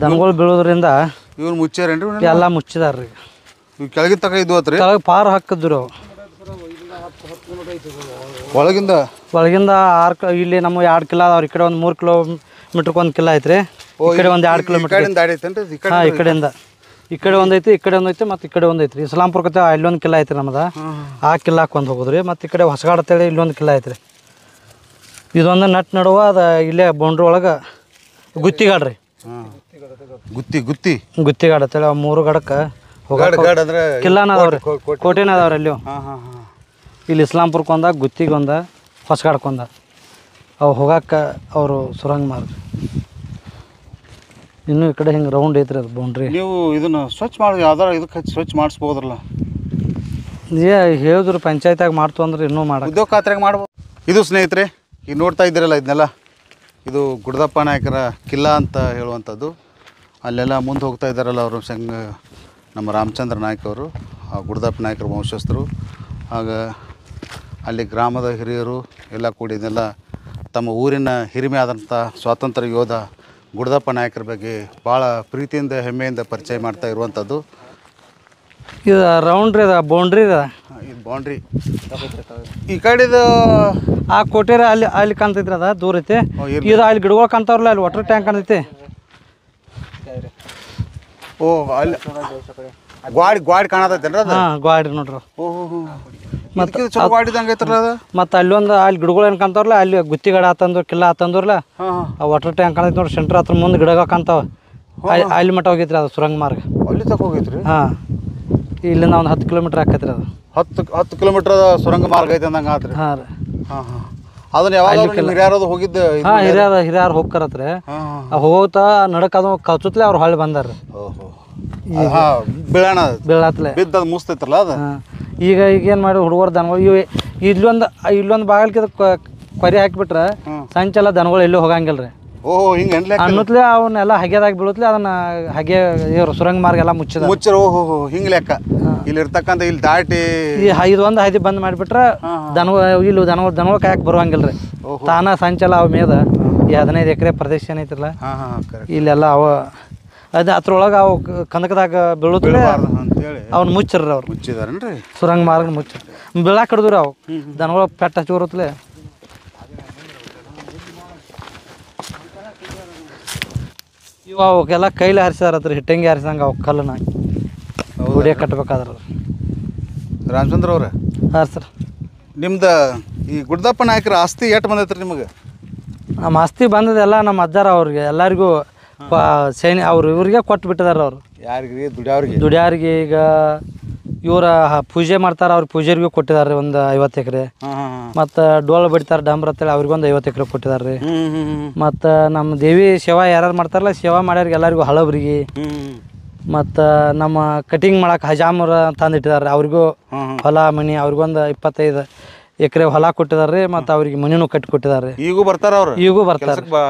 ದನಗಳು ಬೀಳೋದ್ರಿಂದ ಇವ್ರು ಮುಚ್ಚಾರೇನ್ರಿ? ಎಲ್ಲ ಮುಚ್ಚಿದಾರ್ರಿ. ಇವು ಕೆಳಗಿನ ತಕ ಇದು ಆತ್ರಿ? ಕೆಳಗೆ ಪಾರು ಹಾಕಿದ್ರು ಅವು. ಒಳಗಿಂದ ಇಲ್ಲಿ ನಮ್ಮ 2 ಕಿಲೋ ಅದಾವ್ರಿ. ಈ ಕಡೆ ಒಂದು 3 ಕಿಲೋಮೀಟ್ರ್ಗೆ 1 ಕಿಲೋ ಐತ್ರಿ. ಈ ಕಡೆ ಒಂದು 2 ಕಿಲೋಮೀಟ್ರ್. ಹಾಂ ಈ ಕಡೆಯಿಂದ ಈ ಕಡೆ ಒಂದು ಐತಿ, ಈ ಕಡೆ ಒಂದು ಐತಿ, ಮತ್ತು ಈ ಕಡೆ ಒಂದು ಐತ್ರಿ. ಇಸ್ಲಾಂಪುರಕ್ಕೆ ಇಲ್ಲೊಂದು ಕಿಲೋ ಐತ್ರಿ ನಮ್ಮದು. ಆ ಕಿಲ್ಲಾಕ್ಕೆ ಒಂದು ಹೋಗೋದ್ರಿ. ಮತ್ತು ಈ ಕಡೆ ಹೊಸಗಾಡ ಅಂತೇಳಿ ಇಲ್ಲೊಂದು ಕಿಲೋ ಐತ್ರಿ. ಇದೊಂದು ನಟ್ ನಡುವ ಅದು ಇಲ್ಲೇ ಬೌಂಡ್ರಿ ಒಳಗೆ ಗುತ್ತಿಗಾಡ್ರಿ. ಗುತ್ತಿಗಾಡ ಅಂತೇಳಿ ಅವು 3 ಗಡಕ್ಕೆ ಅಂದ್ರೆ ಕಿಲ್ಲಾನ ಅದಾವ್ರಿ, ಕೋಟೆನ ಅದಾವ್ರಿ ಅಲ್ಲಿ. ಇಲ್ಲಿ ಇಸ್ಲಾಂಪುರಕ್ಕೆ ಒಂದ, ಗುತ್ತಿಗೆ ಒಂದ, ಹೊಸಗಾಡಕ್ಕೊಂದ. ಅವು ಹೋಗಕ್ಕೆ ಅವರು ಸುರಂಗ ಮಾರ್ಗ. ಇನ್ನೂ ಈ ಕಡೆ ಹಿಂಗೆ ರೌಂಡ್ ಐತ್ರಿ ಅದು ಬೌಂಡ್ರಿ. ನೀವು ಇದನ್ನು ಸ್ವಚ್ಛ ಮಾಡಿ ಯಾವ್ದಾರ ಇದಕ್ಕೆ ಸ್ವಚ್ಛ ಮಾಡಿಸ್ಬೋದ್ರಲ್ಲ? ಹೇಳಿದ್ರು ಪಂಚಾಯತ್ಯಾಗ ಮಾಡ್ತು ಅಂದ್ರೆ ಇನ್ನೂ ಮಾಡಿ ಉದ್ಯೋಗ ಖಾತ್ರಿಯಾಗ ಮಾಡ್ಬೋದು. ಇದು ಸ್ನೇಹಿತರೆ ಈಗ ನೋಡ್ತಾ ಇದ್ದೀರಲ್ಲ ಇದನ್ನೆಲ್ಲ, ಇದು ಗುಡ್ದಪ್ಪ ನಾಯಕರ ಕಿಲ್ಲಾ ಅಂತ ಹೇಳುವಂಥದ್ದು. ಅಲ್ಲೆಲ್ಲ ಮುಂದೆ ಹೋಗ್ತಾ ಇದ್ದಾರಲ್ಲ ಅವರು ನಮ್ಮ ರಾಮಚಂದ್ರ ನಾಯ್ಕ ಅವರು, ಆ ಗುಡ್ದಪ್ಪ ನಾಯಕರ ವಂಶಸ್ಥರು. ಆಗ ಅಲ್ಲಿ ಗ್ರಾಮದ ಹಿರಿಯರು ಎಲ್ಲ ಕೂಡಿ ಇದನ್ನೆಲ್ಲ ತಮ್ಮ ಊರಿನ ಹಿರಿಮೆ ಆದಂಥ ಸ್ವಾತಂತ್ರ್ಯ ಯೋಧ ಗುಡ್ದಪ್ಪ ನಾಯಕರ ಬಗ್ಗೆ ಭಾಳ ಪ್ರೀತಿಯಿಂದ ಹೆಮ್ಮೆಯಿಂದ ಪರಿಚಯ ಮಾಡ್ತಾ ಇರುವಂಥದ್ದು. ಇದು ರೌಂಡ್ರಿ ಅದ ಬೌಂಡ್ರಿ ಅದ. ಇದು ಬೌಂಡ್ರಿ ಈ ಕಡೆದು ಆ ಕೋಟೆರ ಅಲ್ಲಿ ಕಾಣ್ತೈತ್ರಿ, ಅದ ದೂರ ಐತಿ. ಇದು ಅಲ್ಲಿ ಗಿಡಗಳು ಕಾಣ್ತಾವ್ರಲ್ಲ, ಅಲ್ಲಿ ವಾಟರ್ ಟ್ಯಾಂಕ್ ಕಾಣ್ತೈತಿ. ಓ ಅಲ್ಲಿ ಗ್ವಾಡಿ ಕಾಣತೈತೇನ್ರಿ ಅದು? ಹಾಂ ಗ್ವಾಡಿ ನೋಡ್ರಿ. ಓಹೋ ಮತ್ತು ಚಲೋ ಗ್ವಾಡಿದಂಗೆ ಐತ್ರಲ್ಲ ಅದು. ಮತ್ತು ಅಲ್ಲಿ ಗಿಡಗಳು ಏನು ಕಾಣ್ತಾವ್ರಲ್ಲ, ಅಲ್ಲಿ ಗುತ್ತಿಗಾಡ ಆತಂದ್ರು ಕಿಲ್ಲ ಆತಂದ್ರಲ್ಲ, ಆ ವಾಟರ್ ಟ್ಯಾಂಕ್ ಕಾಣೈತಿ ನೋಡ್ರಿ. ಸೆಂಟ್ರ್ ಹತ್ರ ಮುಂದೆ ಗಿಡಗಳು ಕಾಣ್ತಾವ. ಅಲ್ಲಿ ಮಟ್ಟ ಹೋಗೈತ್ರಿ ಅದು ಸುರಂಗ ಮಾರ್ಗ. ಅಲ್ಲಿ ತಕ ಹೋಗೈತ್ರಿ? ಹಾಂ ಇಲ್ಲಿಂದ ಒಂದು 10 ಕಿಲೋಮೀಟ್ರ್ ಆಕೈತ್ರಿ ಅದು. 10 ಕಿಲೋಮೀಟ್ರ್ ಸುರಂಗ ಮಾರ್ಗ ಐತೆ ಅಂದಂಗೆ ಆತ್ರಿ. ಹಾಂ ರೀ. ಹಾಂ ಅದನ್ನ ಯಾವಾಗ ಹಿರಿಯಾರದು ಹೋಗಿದ್ದು? ಹಾಂ ಹಿರಿಯರು ಹೋಗ್ಕರತ್ರಿ. ಹೋಗ್ತಾ ನಡಕ್ ಅದು ಕಚುತ್ಲೆ ಅವ್ರು ಹೊಳ್ಳಿ ಬಂದಾರ. ಓಹೋ ಬೀಳಾತ್ಲೆ ಬಿದ್ದದು ಮುಸ್ತೈತ್ರಲ್ಲ ಅದು. ಈಗ ಏನು ಮಾಡಿ ಹುಡುಗರು ದನಗಳು ಇಲ್ಲೊಂದು ಬಾಗಿಲ್ಕಿದ ಕೊರಿ ಹಾಕಿಬಿಟ್ರೆ ಸಂಚಲ ದನಗಳು ಎಲ್ಲೂ ಹೋಗಂಗಿಲ್ಲ ರೀ. ಓಹೋ ಹಿಂಗೆ ಅನ್ನತ್ಲೆ ಅವನ್ನೆಲ್ಲ ಹಗೆದಾಗ ಬೀಳುತ್ತಲೆ ಅದನ್ನ ಹಗೆ ಇವ್ರು ಸುರಂಗ ಮಾರ್ಗ ಎಲ್ಲ ಮುಚ್ಚಿರ. ಓಹೋ ಹಿಂಗೆ ಲೆಕ್ಕ. ಇಲ್ಲಿ ಇರ್ತಕ್ಕಂಥ ಇಲ್ಲಿ ದಾಟಿ ಇದೊಂದು ಹಾದಿ ಬಂದ್ ಮಾಡಿಬಿಟ್ರೆ ದನಗಳು ಕಾಯಕ್ಕೆ ಬರುವಂಗಿಲ್ಲ ರೀ. ತಾನ ಸಂಚಲ ಅವ ಮೇದ ಈ 15 ಎಕರೆ ಪ್ರದೇಶ ಏನೈತಿರಲ್ಲ ಇಲ್ಲೆಲ್ಲ ಅವ ಅದು ಅದ್ರೊಳಗೆ ಅವು ಕಂದಕದಾಗ ಬೀಳುತ್ತಲೆ ಅವ್ನು ಮುಚ್ಚಿರ್ರಿ. ಅವ್ರು ಮುಚ್ಚಿದಾರೇನ್ರಿ ಸುರಂಗ ಮಾರ್ಗ ಮುಚ್ಚಿ ಬೀಳಾಕ್ ಹಿಡಿದ್ರಿ. ಅವು ದನಗಳು ಪೆಟ್ಟ ಹಚ್ಚಿ ಬರುತ್ತಲೆ. ಇವು ಅವಕ್ಕೆಲ್ಲ ಕೈಲಿ ಹಾರಿಸಿದಾರತ್ರಿ, ಹಿಟ್ಟಂಗಿ ಹಾರಿಸಿದಂಗೆ ಅವು ಕಲ್ಲನ್ನ ಗುಡಿಯಾಗ ಕಟ್ಬೇಕಾದ್ರ. ರಾಮಚಂದ್ರ ಅವ್ರೆ. ಹಾಂ ಸರ್. ನಿಮ್ದು ಈ ಗುಡ್ದಪ್ಪ ನಾಯಕರ ಆಸ್ತಿ ಎಷ್ಟು ಬಂದೈತ್ರಿ ನಿಮಗೆ? ನಮ್ಮ ಆಸ್ತಿ ಬಂದದೆಲ್ಲ ನಮ್ಮ ಅಜ್ಜಾರ ಅವ್ರಿಗೆ ಎಲ್ಲರಿಗೂ ಇವ್ರಿಗೆ ಕೊಟ್ಟು ಬಿಟ್ಟಿದಾರ. ಅವರು ಯಾರಿಗೆ? ದುಡಿಯಾರಿಗೆ. ಈಗ ಇವರ ಪೂಜೆ ಮಾಡ್ತಾರೆ, ಅವ್ರಿಗೆ ಪೂಜೆರಿಗೂ ಕೊಟ್ಟಿದ್ದಾರೆ ಒಂದು 50 ಎಕರೆ. ಮತ್ತು ಡೋಲ್ ಬಡಿತಾರೆ ಡಂಬ್ರ ಅಂತೇಳಿ ಅವ್ರಿಗೊಂದು 50 ಎಕರೆ ಕೊಟ್ಟಿದ್ದಾರೆ ರೀ. ಮತ್ತು ನಮ್ಮ ದೇವಿ ಸೇವಾ ಯಾರು ಮಾಡ್ತಾರಲ್ಲ, ಸೇವಾ ಮಾಡ್ಯಾರಿಗೆ ಎಲ್ಲರಿಗೂ ಹಳಬ್ರಿಗೆ. ಮತ್ತು ನಮ್ಮ ಕಟಿಂಗ್ ಮಾಡಕ್ಕೆ ಹಜಾಮರ ತಂದಿಟ್ಟಿದ್ದಾರೆ, ಅವ್ರಿಗೂ ಹೊಲ ಮನೆ ಅವ್ರಿಗೊಂದು 25 ಎಕರೆ ಹೊಲ ಕೊಟ್ಟಿದ್ದಾರೆ. ಮತ್ತು ಅವ್ರಿಗೆ ಮನಿನೂ ಕಟ್ಟಿ ಕೊಟ್ಟಿದ್ದಾರೆ. ಈಗೂ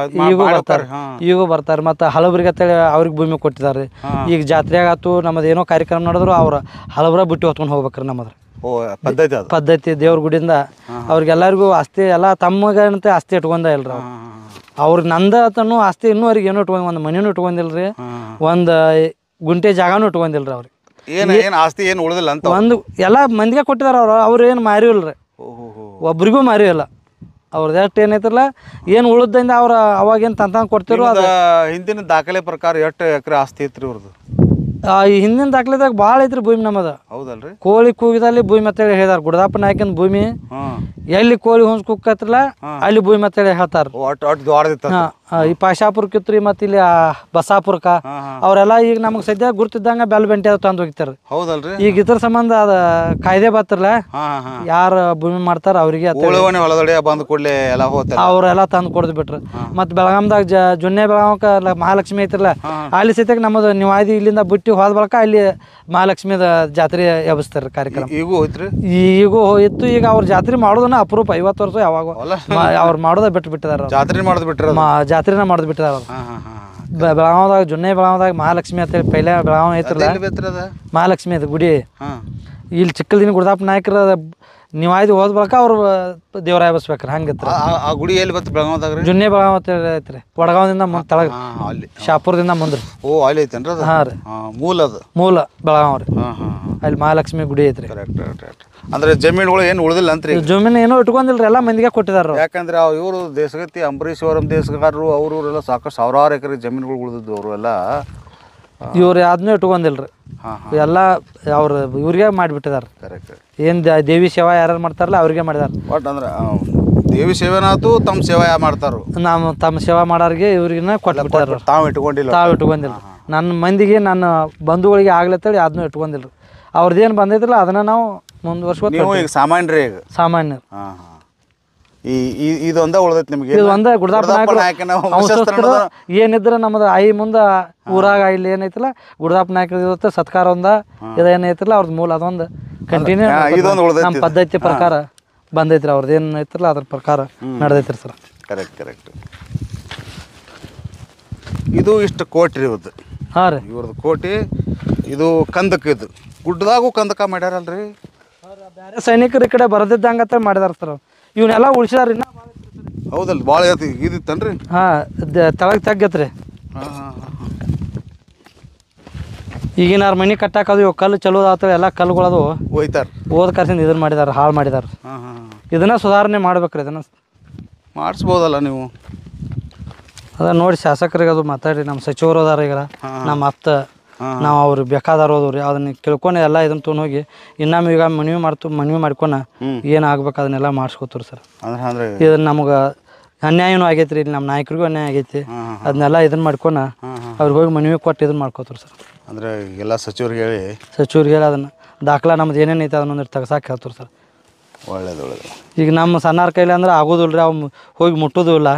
ಬರ್ತಾರೆ. ಮತ್ತು ಹಳಬ್ರಿಗೆ ಅಂತೇಳಿ ಅವ್ರಿಗೆ ಭೂಮಿ ಕೊಟ್ಟಿದ್ದಾರೆ. ಈಗ ಜಾತ್ರೆಯಾಗ ಆತು ನಮ್ಮದು ಏನೋ ಕಾರ್ಯಕ್ರಮ ನಡೆದ್ರು ಅವ್ರು ಹಳಬ್ರ ಬಿಟ್ಟು ಹೊತ್ಕೊಂಡು ಹೋಗ್ಬೇಕ್ರಿ. ನಮ್ಮದ್ರ ಪದ್ಧತಿ ದೇವ್ರ ಗುಡಿಯಿಂದ ಅವ್ರಿಗೆಲ್ಲರಿಗೂ ಆಸ್ತಿ ಎಲ್ಲ ತಮ್ಮಗಂತೆ ಆಸ್ತಿ ಇಟ್ಕೊಂಡ ಇಲ್ರಿ. ಅವ್ರಿಗೆ ನಂದ ಆತನು ಆಸ್ತಿ ಇನ್ನೂವರೆಗೆ ಏನೂ ಇಟ್ಕೊಂಡು ಒಂದು ಮನಿನೂ ಇಟ್ಕೊಂಡಿಲ್ರಿ, ಒಂದು ಗುಂಟೆ ಜಾಗನೂ ಇಟ್ಕೊಂಡಿಲ್ರಿ. ಅವ್ರಿಗೆ ಆಸ್ತಿ ಏನು ಉಳಿದಿಲ್ಲ ಅಂತ ಒಂದು ಎಲ್ಲ ಮಂದಿಗೆ ಕೊಟ್ಟಿದಾರ. ಅವ್ರು ಏನು ಮಾರಿವಲ್ರಿ, ಒಬ್ರಿಗೂ ಮಾರಿವಲ್ಲ. ಅವ್ರದ್ದು ಎಷ್ಟು ಏನೈತಿರಲ್ಲ ಏನು ಉಳಿದಿಂದ ಅವ್ರ ಅವಾಗೇನು ತಂತ ಕೊಡ್ತಿರೋ ಅದು. ಹಿಂದಿನ ದಾಖಲೆ ಪ್ರಕಾರ ಎಷ್ಟು ಎಕರೆ ಆಸ್ತಿ ಐತ್ರಿ ಅವ್ರದ್ದು? ಈ ಹಿಂದಿನ ದಾಖಲೆದಾಗ ಭಾಳ ಐತ್ರಿ ಭೂಮಿ ನಮ್ಮದು. ಹೌದಲ್ರಿ? ಹೇಳಿ ಕೂಗಿದಲ್ಲಿ ಭೂಮಿ ಅಂತೇಳಿ ಹೇಳಿದಾರೆ. ಗುಡ್ದಪ್ಪ ನಾಯಕನ ಭೂಮಿ ಎಲ್ಲಿ ಕೋಳಿ ಹುಂಸ್ ಕುಕ್ಕತ್ರಲ್ಲ ಅಲ್ಲಿ ಭೂಮಿ ಅಂತೇಳಿ ಹೇಳ್ತಾರೆ. ಈ ಪಾಶಾಪುರಕ್ಕಿತ್ತು ರೀ ಮತ್ತು ಇಲ್ಲಿ ಬಸಾಪುರಕ್ಕೆ ಅವರೆಲ್ಲ ಈಗ ನಮಗೆ ಸದ್ಯ ಗುರ್ತಿದ್ದಂಗೆ ಬೆಲ್ ಬೆಂಟೆ ಅದು ತಂದು ಹೋಗ್ತಾರೆ. ಹೌದಲ್ರಿ. ಈಗ ಇದ್ರ ಸಂಬಂಧ ಅದ ಕಾಯ್ದೆ ಬತ್ತರಲ್ಲ, ಯಾರು ಭೂಮಿ ಮಾಡ್ತಾರ ಅವರಿಗೆ ಹೊಲದೊಡೆ ಬಂದ ಕೂಡಲೇ ಎಲ್ಲ ಹೋಗ್ತಾರೆ, ಅವರೆಲ್ಲ ತಂದು ಕೊಡ್ದು ಬಿಟ್ರು. ಮತ್ತು ಬೆಳಗಾಂದಾಗ ಜುನ್ನೆ ಬೆಳಗಾವಕ್ಕೆ ಮಹಾಲಕ್ಷ್ಮಿ ಐತಿರಲ್ಲ, ಅಲ್ಲಿ ಸತ್ಯಕ್ಕೆ ನಮ್ಮದು ನೀವು ಆಯ್ದು ಇಲ್ಲಿಂದ ಬಿಟ್ಟು ಹೋದ ಬಳಿಕ ಅಲ್ಲಿ ಮಹಾಲಕ್ಷ್ಮಿದ ಜಾತ್ರೆ ಎಬ್ಬಿಸ್ತಾರೆ ಕಾರ್ಯಕ್ರಮ. ಈಗೂ ಹೋಯ್ತ್ರಿ? ಈಗೂ ಹೋಯ್ತು. ಈಗ ಅವ್ರ ಜಾತ್ರೆ ಮಾಡೋದನ್ನ ಅಪರೂಪ. 50 ವರ್ಷ ಯಾವಾಗ ಅವ್ರು ಮಾಡೋದ ಬಿಟ್ಟು ಬಿಟ್ಟಿದಾರ. ಜಾತ್ರೆ ಮಾಡೋದು ಬಿಟ್ರ? ಜಾತ್ರೆನ ಮಾಡೋದು ಬಿಟ್ಟಿದಾರ ಅವ್ರು. ಬೆಳಗಾವದಾಗ ಜುನ್ನೆ ಬೆಳಗಾವದಾಗ ಮಹಾಲಕ್ಷ್ಮಿ ಅಂತೇಳಿ ಪೈಲೆ ಬೆಳಗಾವ್ ಐತ್ರಲ್ಲ, ಮಹಾಲಕ್ಷ್ಮಿ ಅದು ಗುಡಿ. ಇಲ್ಲಿ ಚಿಕ್ಕಲ್ದಿನ ಗುರುದಪ್ಪ ನಾಯಕರ ನೀವು ಆಯ್ದು ಹೋದ ಬಳಿಕ ಅವ್ರು ದೇವರ ಎಬ್ಬಿಸ್ಬೇಕ್ರಿ. ಹಂಗಿತ್ತು ಆ ಗುಡಿ. ಎಲ್ಲಿ ಬತ್ತು ಬೆಳಗಾವದಾಗ? ಜುನ್ನೆ ಬೆಳಗಾವ್ ಅಂತ ಐತ್ರಿ, ವಡಗಾವದಿಂದ ಮುಂದೆ ತಳಗ ಅಲ್ಲಿ ಶಾಪುರದಿಂದ ಮುಂದ್ರಿ. ಓ ಅಲ್ಲಿ ಐತೇನ್ರಿ ಅದು? ಹಾಂ ರೀ, ಮೂಲ ಅದು ಮೂಲ ಬೆಳಗಾವ್ ರೀ. ಅಲ್ಲಿ ಮಹಾಲಕ್ಷ್ಮಿ ಗುಡಿ ಐತ್ರಿ. ಅಂದ್ರೆ ಜಮೀನುಗಳು ಏನು ಉಳಿದಿಲ್ಲ ಅಂತ್ರಿ? ಜಮೀನು ಏನೋ ಇಟ್ಕೊಂಡಿಲ್ರಿ, ಎಲ್ಲ ಮಂದಿಗೆ ಕೊಟ್ಟಿದಾರ. ಯಾಕಂದ್ರೆ ಇವರು ದೇಶಗತಿ ಅಂಬರೀಶ್ ಅವರಂ ದೇಶಗಾರರು ಅವರೆಲ್ಲ ಸಾಕಷ್ಟು ಸಾವಿರಾರು ಎಕರೆ ಜಮೀನುಗಳು ಉಳಿದಿದ್ದು. ಅವರು ಎಲ್ಲ ಇವ್ರು ಅದನ್ನೂ ಇಟ್ಕೊಂಡಿಲ್ರಿ, ಎಲ್ಲ ಅವ್ರು ಇವ್ರಿಗೆ ಮಾಡಿಬಿಟ್ಟಿದಾರೆ. ಏನು ದೇವಿ ಸೇವಾ ಯಾರು ಮಾಡ್ತಾರಲ್ಲ ಅವ್ರಿಗೆ ಮಾಡಿದಾರೆ. ಬಟ್ ಅಂದ್ರೆ ದೇವಿ ಸೇವೆನಾತು ತಮ್ಮ ಸೇವೆ ಮಾಡ್ತಾರು. ನಾವು ತಮ್ಮ ಸೇವಾ ಮಾಡೋರಿಗೆ ಇವ್ರಿಗಿನ ಕೊಟ್ಬಿಟ್ಟಾರ. ತಾವು ಇಟ್ಕೊಂಡಿಲ್ಲ. ನನ್ನ ಮಂದಿಗೆ ನನ್ನ ಬಂಧುಗಳಿಗೆ ಆಗ್ಲತ್ತೇಳಿ ಅದನ್ನೂ ಇಟ್ಕೊಂಡಿಲ್ರಿ. ಅವ್ರದ್ದೇನು ಬಂದೈತಿಲ್ಲ ಅದನ್ನ ನಾವು ಮುಂದುವರ್ಸ್ಕೊತ. ಈಗ ಸಾಮಾನ್ಯರೇ? ಈಗ ಸಾಮಾನ್ಯ. ಇದೊಂದ ಉಳ್ದೈತಿ ನಿಮ್ಗೆ? ಇದು ಒಂದ ಗುರುದಪ್ಪ ನಾಯಕರು ಏನಿದ್ರೆ ನಮ್ಮದು ಐ ಮುಂದೆ ಊರಾಗ ಇಲ್ಲಿ ಏನೈತಿಲ್ಲ ಗುರುದಪ್ಪ ನಾಯಕರ ಇವತ್ತು ಸತ್ಕಾರ ಒಂದ ಇದೇನೈತಿಲ್ಲ ಅವ್ರದ್ದು ಮೂಲ ಅದೊಂದು ಕಂಟಿನ್ಯೂ ನಮ್ಮ ಪದ್ಧತಿ ಪ್ರಕಾರ ಬಂದೈತ್ರಿ. ಅವ್ರದ್ದು ಏನು ಐತಿಲ್ಲ ಅದ್ರ ಪ್ರಕಾರ ನಡೆದೈತ್ರಿ ಸರ್. ಕರೆಕ್ಟ್. ಇದು ಇಷ್ಟು ಕೋಟಿ ರೀ ಇವತ್ತು? ಹಾಂ ರೀ, ಇವ್ರದ್ದು ಕೋಟಿ. ಇದು ಕಂದಕ, ಇದು ಗುಡ್ಡದಾಗೂ ಕಂದಕ ಮಾಡ್ಯಾರಲ್ರಿ? ಬೇರೆ ಸೈನಿಕರು ಈ ಕಡೆ ಬರದಿದ್ದಂಗತ್ತ ಮಾಡಿದಾರ ಸರ್. ಇವನ್ನೆಲ್ಲ ಉಳಿಸಿದಾರ. ಇನ್ನ ಹೌದಲ್ಲ, ಭಾಳ ಇದಿತ್ತನ್ರಿ? ಹಾಂ, ತೆಳಗೆ ತಗ್ಗತ್ರಿ. ಈಗಿನ ಮನೆ ಕಟ್ಟಾಕದು ಇವು ಕಲ್ಲು ಚಲೋ ಆತ, ಎಲ್ಲ ಕಲ್ಲುಗಳದು ಹೋಯ್ತಾರ. ಓದ್ ಕರ್ಸಿಂದ ಇದನ್ನ ಮಾಡಿದಾರ, ಹಾಳು ಮಾಡಿದಾರ. ಇದನ್ನ ಸುಧಾರಣೆ ಮಾಡ್ಬೇಕ್ರಿ. ಇದನ್ನ ಮಾಡಿಸ್ಬೋದಲ್ಲ ನೀವು? ಅದ ನೋಡಿ ಶಾಸಕರಿಗೆ ಅದು ಮಾತಾಡಿ, ನಮ್ಮ ಸಚಿವರು ಅದಾರ ಈಗ, ನಮ್ಮ ಅತ್ತ ನಾವು ಅವ್ರಿಗೆ ಬೇಕಾದಾರ ಹೋದ್ರಿ, ಅದನ್ನ ಕೇಳ್ಕೊಂಡು ಎಲ್ಲ ಇದನ್ನ ತೊಗೊಂಡು ಹೋಗಿ ಇನ್ನೊಮ್ಮೆ ಈಗ ಮನವಿ ಮಾಡ್ಕೊಂಡು ಏನು ಆಗ್ಬೇಕು ಅದನ್ನೆಲ್ಲ ಮಾಡಿಸ್ಕೊತೀರಿ ಸರ್. ಇದನ್ನ ನಮ್ಗೆ ಅನ್ಯಾಯನೂ ಆಗೈತ್ರಿ, ಇಲ್ಲಿ ನಮ್ಮ ನಾಯಕರಿಗೂ ಅನ್ಯಾಯ ಆಗೈತಿ. ಅದನ್ನೆಲ್ಲ ಇದನ್ನ ಮಾಡ್ಕೊಂಡು ಅವ್ರಿಗೆ ಹೋಗಿ ಮನವಿ ಕೊಟ್ಟು ಇದನ್ನ ಮಾಡ್ಕೋತೀರಿ ಸರ್. ಅಂದರೆ ಎಲ್ಲ ಸಚಿವರಿಗೆ ಹೇಳಿ ಅದನ್ನು ದಾಖಲಾ ನಮ್ದು ಏನೇನೈತೆ ಅದನ್ನೊಂದು ತೆಗ್ಸಾಕೆ ಹೇಳ್ತೀರಿ ಸರ್. ಒಳ್ಳೇದು. ಈಗ ನಮ್ಮ ಸಣ್ಣಾರ ಕೈಲಿ ಅಂದ್ರೆ ಆಗೋದಿಲ್ಲ ರೀ, ಅವು ಹೋಗಿ ಮುಟ್ಟೋದು ಇಲ್ಲ.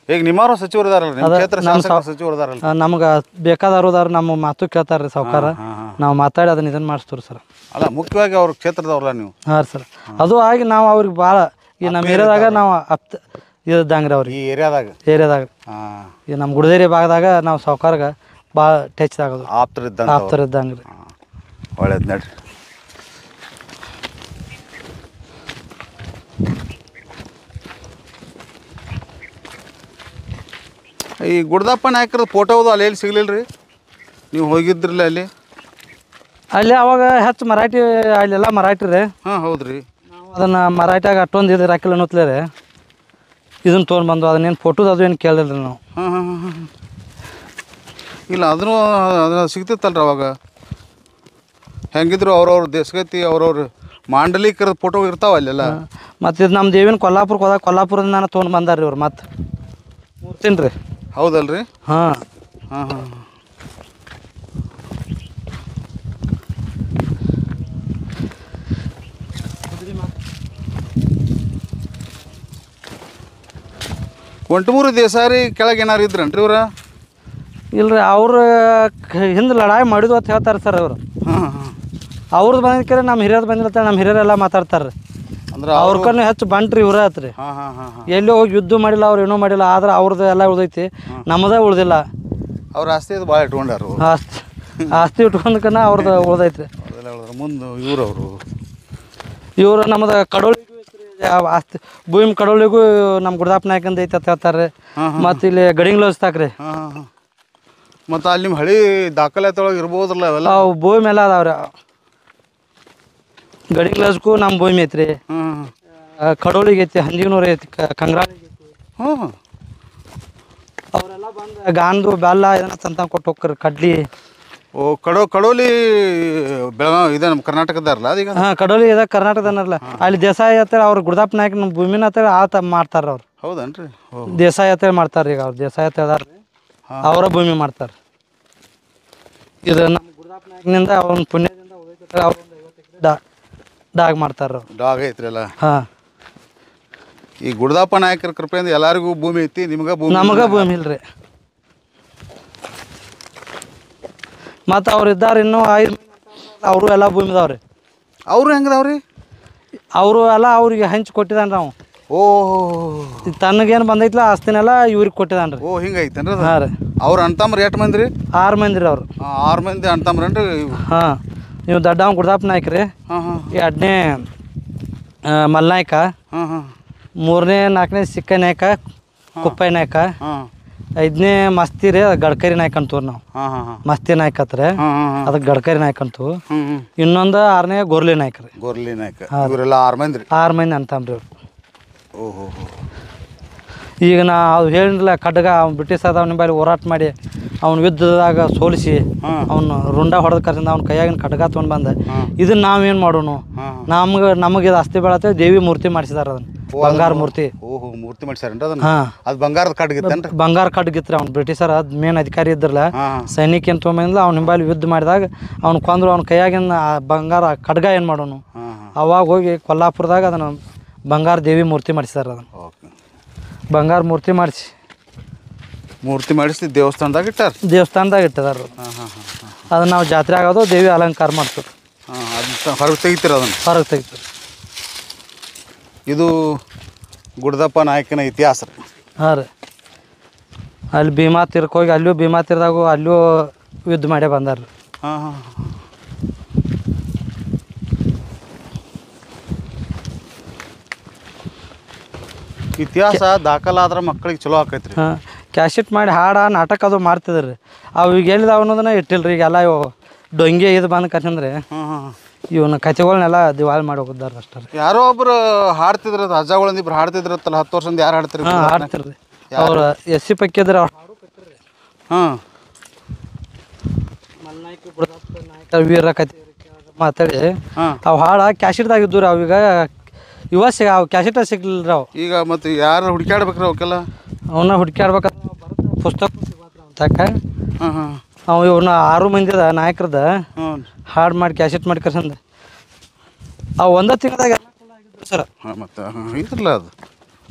ಈಗ ನಿಮ್ಮವರು ಸಚಿವರು ಇದಾರಲ್ಲ, ನಮ್ಗೆ ಬೇಕಾದವ್ರದಾರ ನಮ್ಮ ಮಾತು ಕೇಳ್ತಾರೆ ರೀ ಸಾವುಕಾರ. ನಾವು ಮಾತಾಡಿ ಅದನ್ನ ಇದನ್ನು ಮಾಡಿಸ್ತೀವಿ ಸರ್. ಅಲ್ಲ, ಮುಖ್ಯವಾಗಿ ಅವ್ರ ಕ್ಷೇತ್ರದವ್ರಲ್ಲ ನೀವು? ಹಾಂ ಸರ್. ಅದು ಆಗಿ ನಾವು ಅವ್ರಿಗೆ ಭಾಳ ಈ ನಮ್ಮ ಏರಿಯಾದಾಗ ನಾವು ಇದ್ದಂಗೆ ರೀ ಅವ್ರಿಗೆ. ಈ ಏರಿಯಾದಾಗ ಈ ನಮ್ಮ ಗುಡದೇರಿ ಭಾಗದಾಗ ನಾವು ಸಾವುಕಾರ್ಗೆ ಭಾಳ ಟಚ್ ಆಗೋದು, ಆಪ್ತರಿದ್ದಂಗೆ ರೀ. ಒಳ್ಳೇದು ನಡ್ರಿ. ಈ ಗುಡ್ದಪ್ಪ ನಾಯಕರ ಫೋಟೋ ಅಲ್ಲಿ ಎಲ್ಲಿ ಸಿಗ್ಲಿಲ್ಲ ರೀ? ನೀವು ಹೋಗಿದ್ರಲ್ಲ ಅಲ್ಲಿ ಅವಾಗ ಹೆಚ್ಚು ಮರಾಠಿ, ಅಲ್ಲೆಲ್ಲ ಮರಾಠಿ ರೀ. ಹಾಂ, ಹೌದು ರೀ. ಅದನ್ನು ಮರಾಠಿಯಾಗ ಅಷ್ಟೊಂದು ಇದು ರಾಕಿಲ್ಲ ಅನ್ನೋತ್ಲೇ ರೀ ಇದನ್ನು ತೊಗೊಂಡು ಬಂದು ಅದನ್ನೇನು ಫೋಟೋದು ಅದು ಏನು ಕೇಳಿದ್ರಿ ನಾವು. ಇಲ್ಲ, ಅದನ್ನು ಸಿಗ್ತಿತ್ತಲ್ರಿ ಅವಾಗ. ಹೆಂಗಿದ್ರು ಅವ್ರವ್ರ ದೇಶಗತಿ ಅವ್ರವ್ರ ಮಾಂಡಲಿಕರದ ಫೋಟೋ ಇರ್ತಾವ ಅಲ್ಲೆಲ್ಲ. ಮತ್ತು ಇದು ನಮ್ಮ ದೇವಿನ ಕೊಲ್ಲಾಪುರಕ್ಕೆ ಹೋದಾಗ ಕೊಲ್ಲಾಪುರದಿಂದ ನಾನು ತೊಗೊಂಡು ಬಂದಾರ ಇವ್ರು. ಮತ್ತು ಮೂರ್ತಿನ ರೀ. ಹೌದಲ್ರಿ? ಹಾಂ. ಒಂಟಮೂರು ದೇಸಾರಿ ಕೆಳಗೆ ಏನಾರು ಇದ್ರನ್ರಿ ಇವ್ರ? ಇಲ್ರಿ, ಅವ್ರು ಹಿಂದೆ ಲಡಾಯಿ ಮಾಡಿದ್ವು ಅಂತ ಹೇಳ್ತಾರೆ ಸರ್ ಅವರು. ಅವ್ರದ್ದು ಬಂದಿದ್ಕೆ ನಮ್ಮ ಹಿರಿಯರು ಬಂದಿರ್ತಾರೆ, ನಮ್ಮ ಹಿರಿಯರೆಲ್ಲ ಮಾತಾಡ್ತಾರೆ ರೀ. ಅಂದ್ರೆ ಅವ್ರಕನ್ನು ಹೆಚ್ಚು ಬಂಟ್ರಿ ಇವ್ರ ಆತ್ರಿ. ಎಲ್ಲೋ ಹೋಗಿ ಯುದ್ಧ ಮಾಡಿಲ್ಲ, ಅವ್ರು ಏನೂ ಮಾಡಿಲ್ಲ. ಆದ್ರೆ ಅವ್ರದ್ದು ಎಲ್ಲ ಉಳ್ದೈತಿ, ನಮ್ಮದೇ ಉಳ್ದಿಲ್ಲ. ಅವ್ರ ಆಸ್ತಿ ಅದು ಭಾಳ ಇಟ್ಕೊಂಡಾರು. ಆಸ್ತಿ ಇಟ್ಕೊಂಡ್ಕನ ಅವ್ರದ್ದು ಉಳ್ದೈತ್ರಿ. ಮುಂದೆ ಇವರು ನಮ್ಮದು ಕಡೋಳಿಗೂ ಆಸ್ತಿ, ಭೂಮಿ ಕಡೋಳಿಗೂ ನಮ್ಮ ಗುರುದಪ್ಪ ನಾಯಕಂದ ಐತೆ ಅಂತ ಹೇಳ್ತಾರೆ. ಮತ್ತು ಇಲ್ಲಿ ಗಡಿಂಗ್ಲೋಸ್ತಾಕ್ರಿ. ಮತ್ತು ಅಲ್ಲಿ ನಿಮ್ಮ ಹಳಿ ದಾಖಲಾತಿಯೊಳಗೆ ಇರ್ಬೋದ್ರಲ್ಲ ಅವೆಲ್ಲ? ಅವು ಭೂಮಿ ಎಲ್ಲ ಅದಾವ್ರಿ. ಗಡಿಂಗ್ಲಸ್ಗೂ ನಮ್ಮ ಭೂಮಿ ಐತ್ರಿ, ಕಡೋಳಿಗೆ ಐತಿ, ಹಂದಿನೂರು ಐತಿ, ಕಂಗ್ರಾಳಿ ಐತಿ. ಅವರೆಲ್ಲ ಬಂದು ಗಾಂದು ಬೆಲ್ಲ ಇದನ್ನ ತಂತ ಕೊಟ್ಟು ಹೋಗ್ರಿ, ಕಡ್ಲಿ. ಓ, ಕಡೋಲಿ ಬೆಳಗಾವಿ ಇದೆ ನಮ್ಮ ಕರ್ನಾಟಕದಾರಲ್ಲ ಅದೀಗ? ಹಾಂ, ಕಡೋಲಿ ಇದೆ ಕರ್ನಾಟಕದನಲ್ಲ. ಅಲ್ಲಿ ದೇಸಾಯಿ ಅಂತೇಳಿ ಅವ್ರು ಗುರುದಪ್ಪ ನಾಯಕ ನಮ್ಮ ಭೂಮಿನ ಅಂತೇಳಿ ಆತ ಮಾಡ್ತಾರೆ ಅವ್ರು. ಹೌದನ್ರಿ? ದೇಸಾಯಿ ಅಂತೇಳಿ ಮಾಡ್ತಾರೆ ಈಗ ಅವ್ರು ದೇಸಾಯಿ ಅಂತ ಅದಾರ ಅವರ ಭೂಮಿ ಮಾಡ್ತಾರೆ. ಇದು ನಮ್ಮ ಗುರುದಾಪ್ ನಾಯಕನಿಂದ ಅವ್ನ ಪುಣ್ಯದಿಂದ ಅವ್ರ ಒಂದು 50 ಎಕರೆ ಡಾಗ್ ಮಾಡ್ತಾರೆ ಅವ್ರು. ಡಾಗ್ ಐತ್ರಿ ಅಲ್ಲ? ಹಾಂ. ಈ ಗುರುದಪ್ಪ ನಾಯಕರ ಕೃಪೆಯಿಂದ ಎಲ್ಲರಿಗೂ ಭೂಮಿ ಐತಿ, ನಿಮ್ಗೆ ಭೂಮಿ? ನಮಗೆ ಭೂಮಿ ಇಲ್ರಿ. ಮತ್ತು ಅವ್ರು ಇದ್ದಾರೆ ಇನ್ನೂ 5 ಅವರು ಎಲ್ಲ ಭೂಮಿ ಇದಾವ್ರಿ. ಅವರು ಹೆಂಗದಾವ್ರಿ? ಅವರು ಎಲ್ಲ ಅವ್ರಿಗೆ ಹಂಚಿ ಕೊಟ್ಟಿದ್ದಾನೆ ನಾವು. ಓಹೋ, ತನಗೇನು ಬಂದೈತಿಲ್ಲ ಆಸ್ತಿನೆಲ್ಲ ಇವ್ರಿಗೆ ಕೊಟ್ಟಿದ್ದಾನೆ ರೀ. ಓ ಹಿಂಗೈತೇನ್ರಿ? ಹಾಂ ರೀ. ಅವ್ರ ಅಣ್ತಮ್ರು ಎಷ್ಟು ಮಂದಿ ರೀ? 6 ಮಂದಿ ರೀ ಅವ್ರು. 6 ಮಂದಿ ಅಣ್ತಮ್ರೇನ್ರಿ? ಹಾಂ. ನೀವು ದೊಡ್ಡವ ಗುರುದಾಪ್ ನಾಯ್ಕ ರೀ. ಹಾಂ. ಎರಡನೇ ಮಲ್ನಾಯ್ಕ. ಹಾಂ. 3ನೇ 4ನೇ ಸಿಕ್ಕ ನಾಯ್ಕ ಕುಪ್ಪೈ ನಾಯ್ಕ. ಹಾಂ. 5ನೇ ಮಸ್ತಿ ರೀ ಗಡ್ಕರಿ ನಾಯ್ಕ ಅಂತವ್ರು ನಾವು. ಹಾಂ. ಮಸ್ತಿ ನಾಯ್ಕ ಹತ್ರ ಅದಕ್ಕೆ ಗಡ್ಕರಿ ನಾಯ್ಕ ಅಂತು. ಹ್ಞೂ. ಇನ್ನೊಂದು 6ನೇ ಗೋರ್ಲಿ ನಾಯ್ಕ ರೀ. ಗೋರ್ಲಿ ನಾಯ್ಕ. ಇವರೆಲ್ಲ 6 ಮಂದಿ ರೀ? 6 ಮಂದಿ ಅಂತಂಬ್ರಿ ಅವ್ರು. ಓಹೋ. ಈಗ ನಾ ಅದು ಹೇಳಿರಲಿಲ್ಲ ಖಡ್ಗ ಅವ್ನು ಬ್ರಿಟಿಷ್ ಅವನ ಮೇಲೆ ಹೋರಾಟ ಮಾಡಿ ಅವ್ನ ಯುದ್ಧದಾಗ ಸೋಲಿಸಿ ಅವ್ನು ರುಂಡ ಹೊಡೆದ ಕರಿಂದ ಅವ್ನ ಕೈಯಾಗಿನ ಖಡ್ಗ ತೊಗೊಂಡು ಬಂದ. ಇದನ್ನ ನಾವೇನು ಮಾಡೋನು? ನಮಗೆ ಇದು ಆಸ್ತಿ ಬೆಳತ್ತೆ ದೇವಿ ಮೂರ್ತಿ ಮಾಡಿಸಿದಾರ ಅದನ್ನ, ಬಂಗಾರ ಮೂರ್ತಿ. ಓಹೋ, ಮೂರ್ತಿ ಮಾಡಿಸ್ಯಾರೇನ್ರಿ ಅದನ್ನ? ಅದು ಬಂಗಾರದ ಖಡ್ಗಿತ್ತೇನ್ರಿ? ಬಂಗಾರ ಖಡ್ಗಿತ್ರಿ. ಅವ್ನು ಬ್ರಿಟಿಷರ ಮೇನ್ ಅಧಿಕಾರಿ ಇದ್ರಲ್ಲ, ಸೈನಿಕ ಏನು ತೊಗೊಂಬಂದಿಲ್ಲ ಅವ್ನ ಹಿಂಬಾಲಿ ಯುದ್ಧ ಮಾಡಿದಾಗ ಅವ್ನು ಕೊಂದ್ರು. ಅವ್ನ ಕೈಯಾಗಿನ ಬಂಗಾರ ಖಡ್ಗ ಏನು ಮಾಡೋನು? ಅವಾಗ ಹೋಗಿ ಕೊಲ್ಲಾಪುರದಾಗ ಅದನ್ನು ಬಂಗಾರ ದೇವಿ ಮೂರ್ತಿ ಮಾಡಿಸಿದಾರ. ಅದನ್ನು ಬಂಗಾರ ಮೂರ್ತಿ ಮಾಡಿಸಿ ದೇವಸ್ಥಾನದಾಗ ಇಟ್ಟಾರ? ದೇವಸ್ಥಾನದಾಗ ಇಟ್ಟದಾರ. ಅದನ್ನ ನಾವು ಜಾತ್ರೆ ಆಗೋದು ದೇವಿ ಅಲಂಕಾರ ಮಾಡ್ತೀವಿ. ಅದನ್ನ ಹೊರಗೆ ತೆಗಿತೀರ? ಅದನ್ನು ಹೊರಗೆ ತೆಗಿತೀವಿ. ಇದು ಗುರುದಪ್ಪ ನಾಯಕನ ಇತಿಹಾಸ ರೀ. ಹಾಂ ರೀ. ಅಲ್ಲಿ ಭೀಮಾ ತೀರಕ್ಕೆ ಹೋಗಿ ಅಲ್ಲೂ ಭೀಮಾ ತೀರದಾಗೂ ಅಲ್ಲೂ ಯುದ್ಧ ಮಾಡೇ ಬಂದಾರ ರೀ. ಹಾಂ. ಇತಿಹಾಸ ದಾಖಲಾದ್ರೆ ಮಕ್ಕಳಿಗೆ ಚಲೋ ಆಕೈತ್ರಿ. ಹಾಂ. ಕ್ಯಾಸೆಟ್ ಮಾಡಿ ನಾಟಕ ಅದು ಮಾಡ್ತಿದ್ರು ರೀ. ಅವು ಈಗ ಎಲ್ಲಿದಾವ ಅನ್ನೋದನ್ನ ಇಟ್ಟಿಲ್ಲ ರೀ. ಈಗೆಲ್ಲ ಇವು ಡೊಂಗೆ ಇದು ಬಂದು ಕರ್ಸಂದ್ರೆ ಇವನ್ನ ಕಥೆಗಳನ್ನೆಲ್ಲ ದಿವಾಳಿ ಮಾಡಿ ಹೋಗಿದ್ದಾರೆ ಅಷ್ಟೇ ರೀ. ಯಾರೋ ಒಬ್ರು ಹಾಡ್ತಿದ್ರ, ಅಜ್ಜಗಳೊಂದಿಬ್ರು ಹಾಡ್ತಿದ್ರತ್ತಲ್ಲ 10 ವರ್ಷದಿಂದ. ಯಾರು ಹಾಡ್ತಿರಿ? ಹಾಂ, ಹಾಡ್ತಿರಿ ರೀ. ಅವ್ರು SC ಪಕ್ಕಿದ್ರೆ ಅವ್ರು ಹಾಂ. ವೀರ ಕಥೆ ಮಾತಾಡಿ ಅವು ಕ್ಯಾಸೆಟ್ದಾಗ ಇದ್ದು ರೀ. ಅವೀಗ ಅವು ಕ್ಯಾಸೆಟ ಸಿಗ್ಲಿಲ್ಲ ರೀ. ಅವು ಈಗ ಮತ್ತು ಯಾರು ಹುಡುಕ್ಯಾಡ್ಬೇಕ್ರಿ ಅವಕ್ಕೆಲ್ಲ? ಅವನ್ನ ಹುಡುಕ್ಯಾಡ್ಬೇಕಂತ ಪುಸ್ತಕ ತಕ್ಕ ಹಾಂ. ಅವು ಇವನ್ನ 6 ಮಂದಿದ ನಾಯಕರದ ಹಾಡು ಮಾಡಿ ಕ್ಯಾಸೆಟ್ ಮಾಡಿ ಕರ್ಸಂದ ಅವು 1 ತಿಂಗಳದಾಗ ಆಗಿದ್ರು ಸರ್. ಹಾಂ, ಮತ್ತು ಇದ್ರಲ್ಲ ಅದು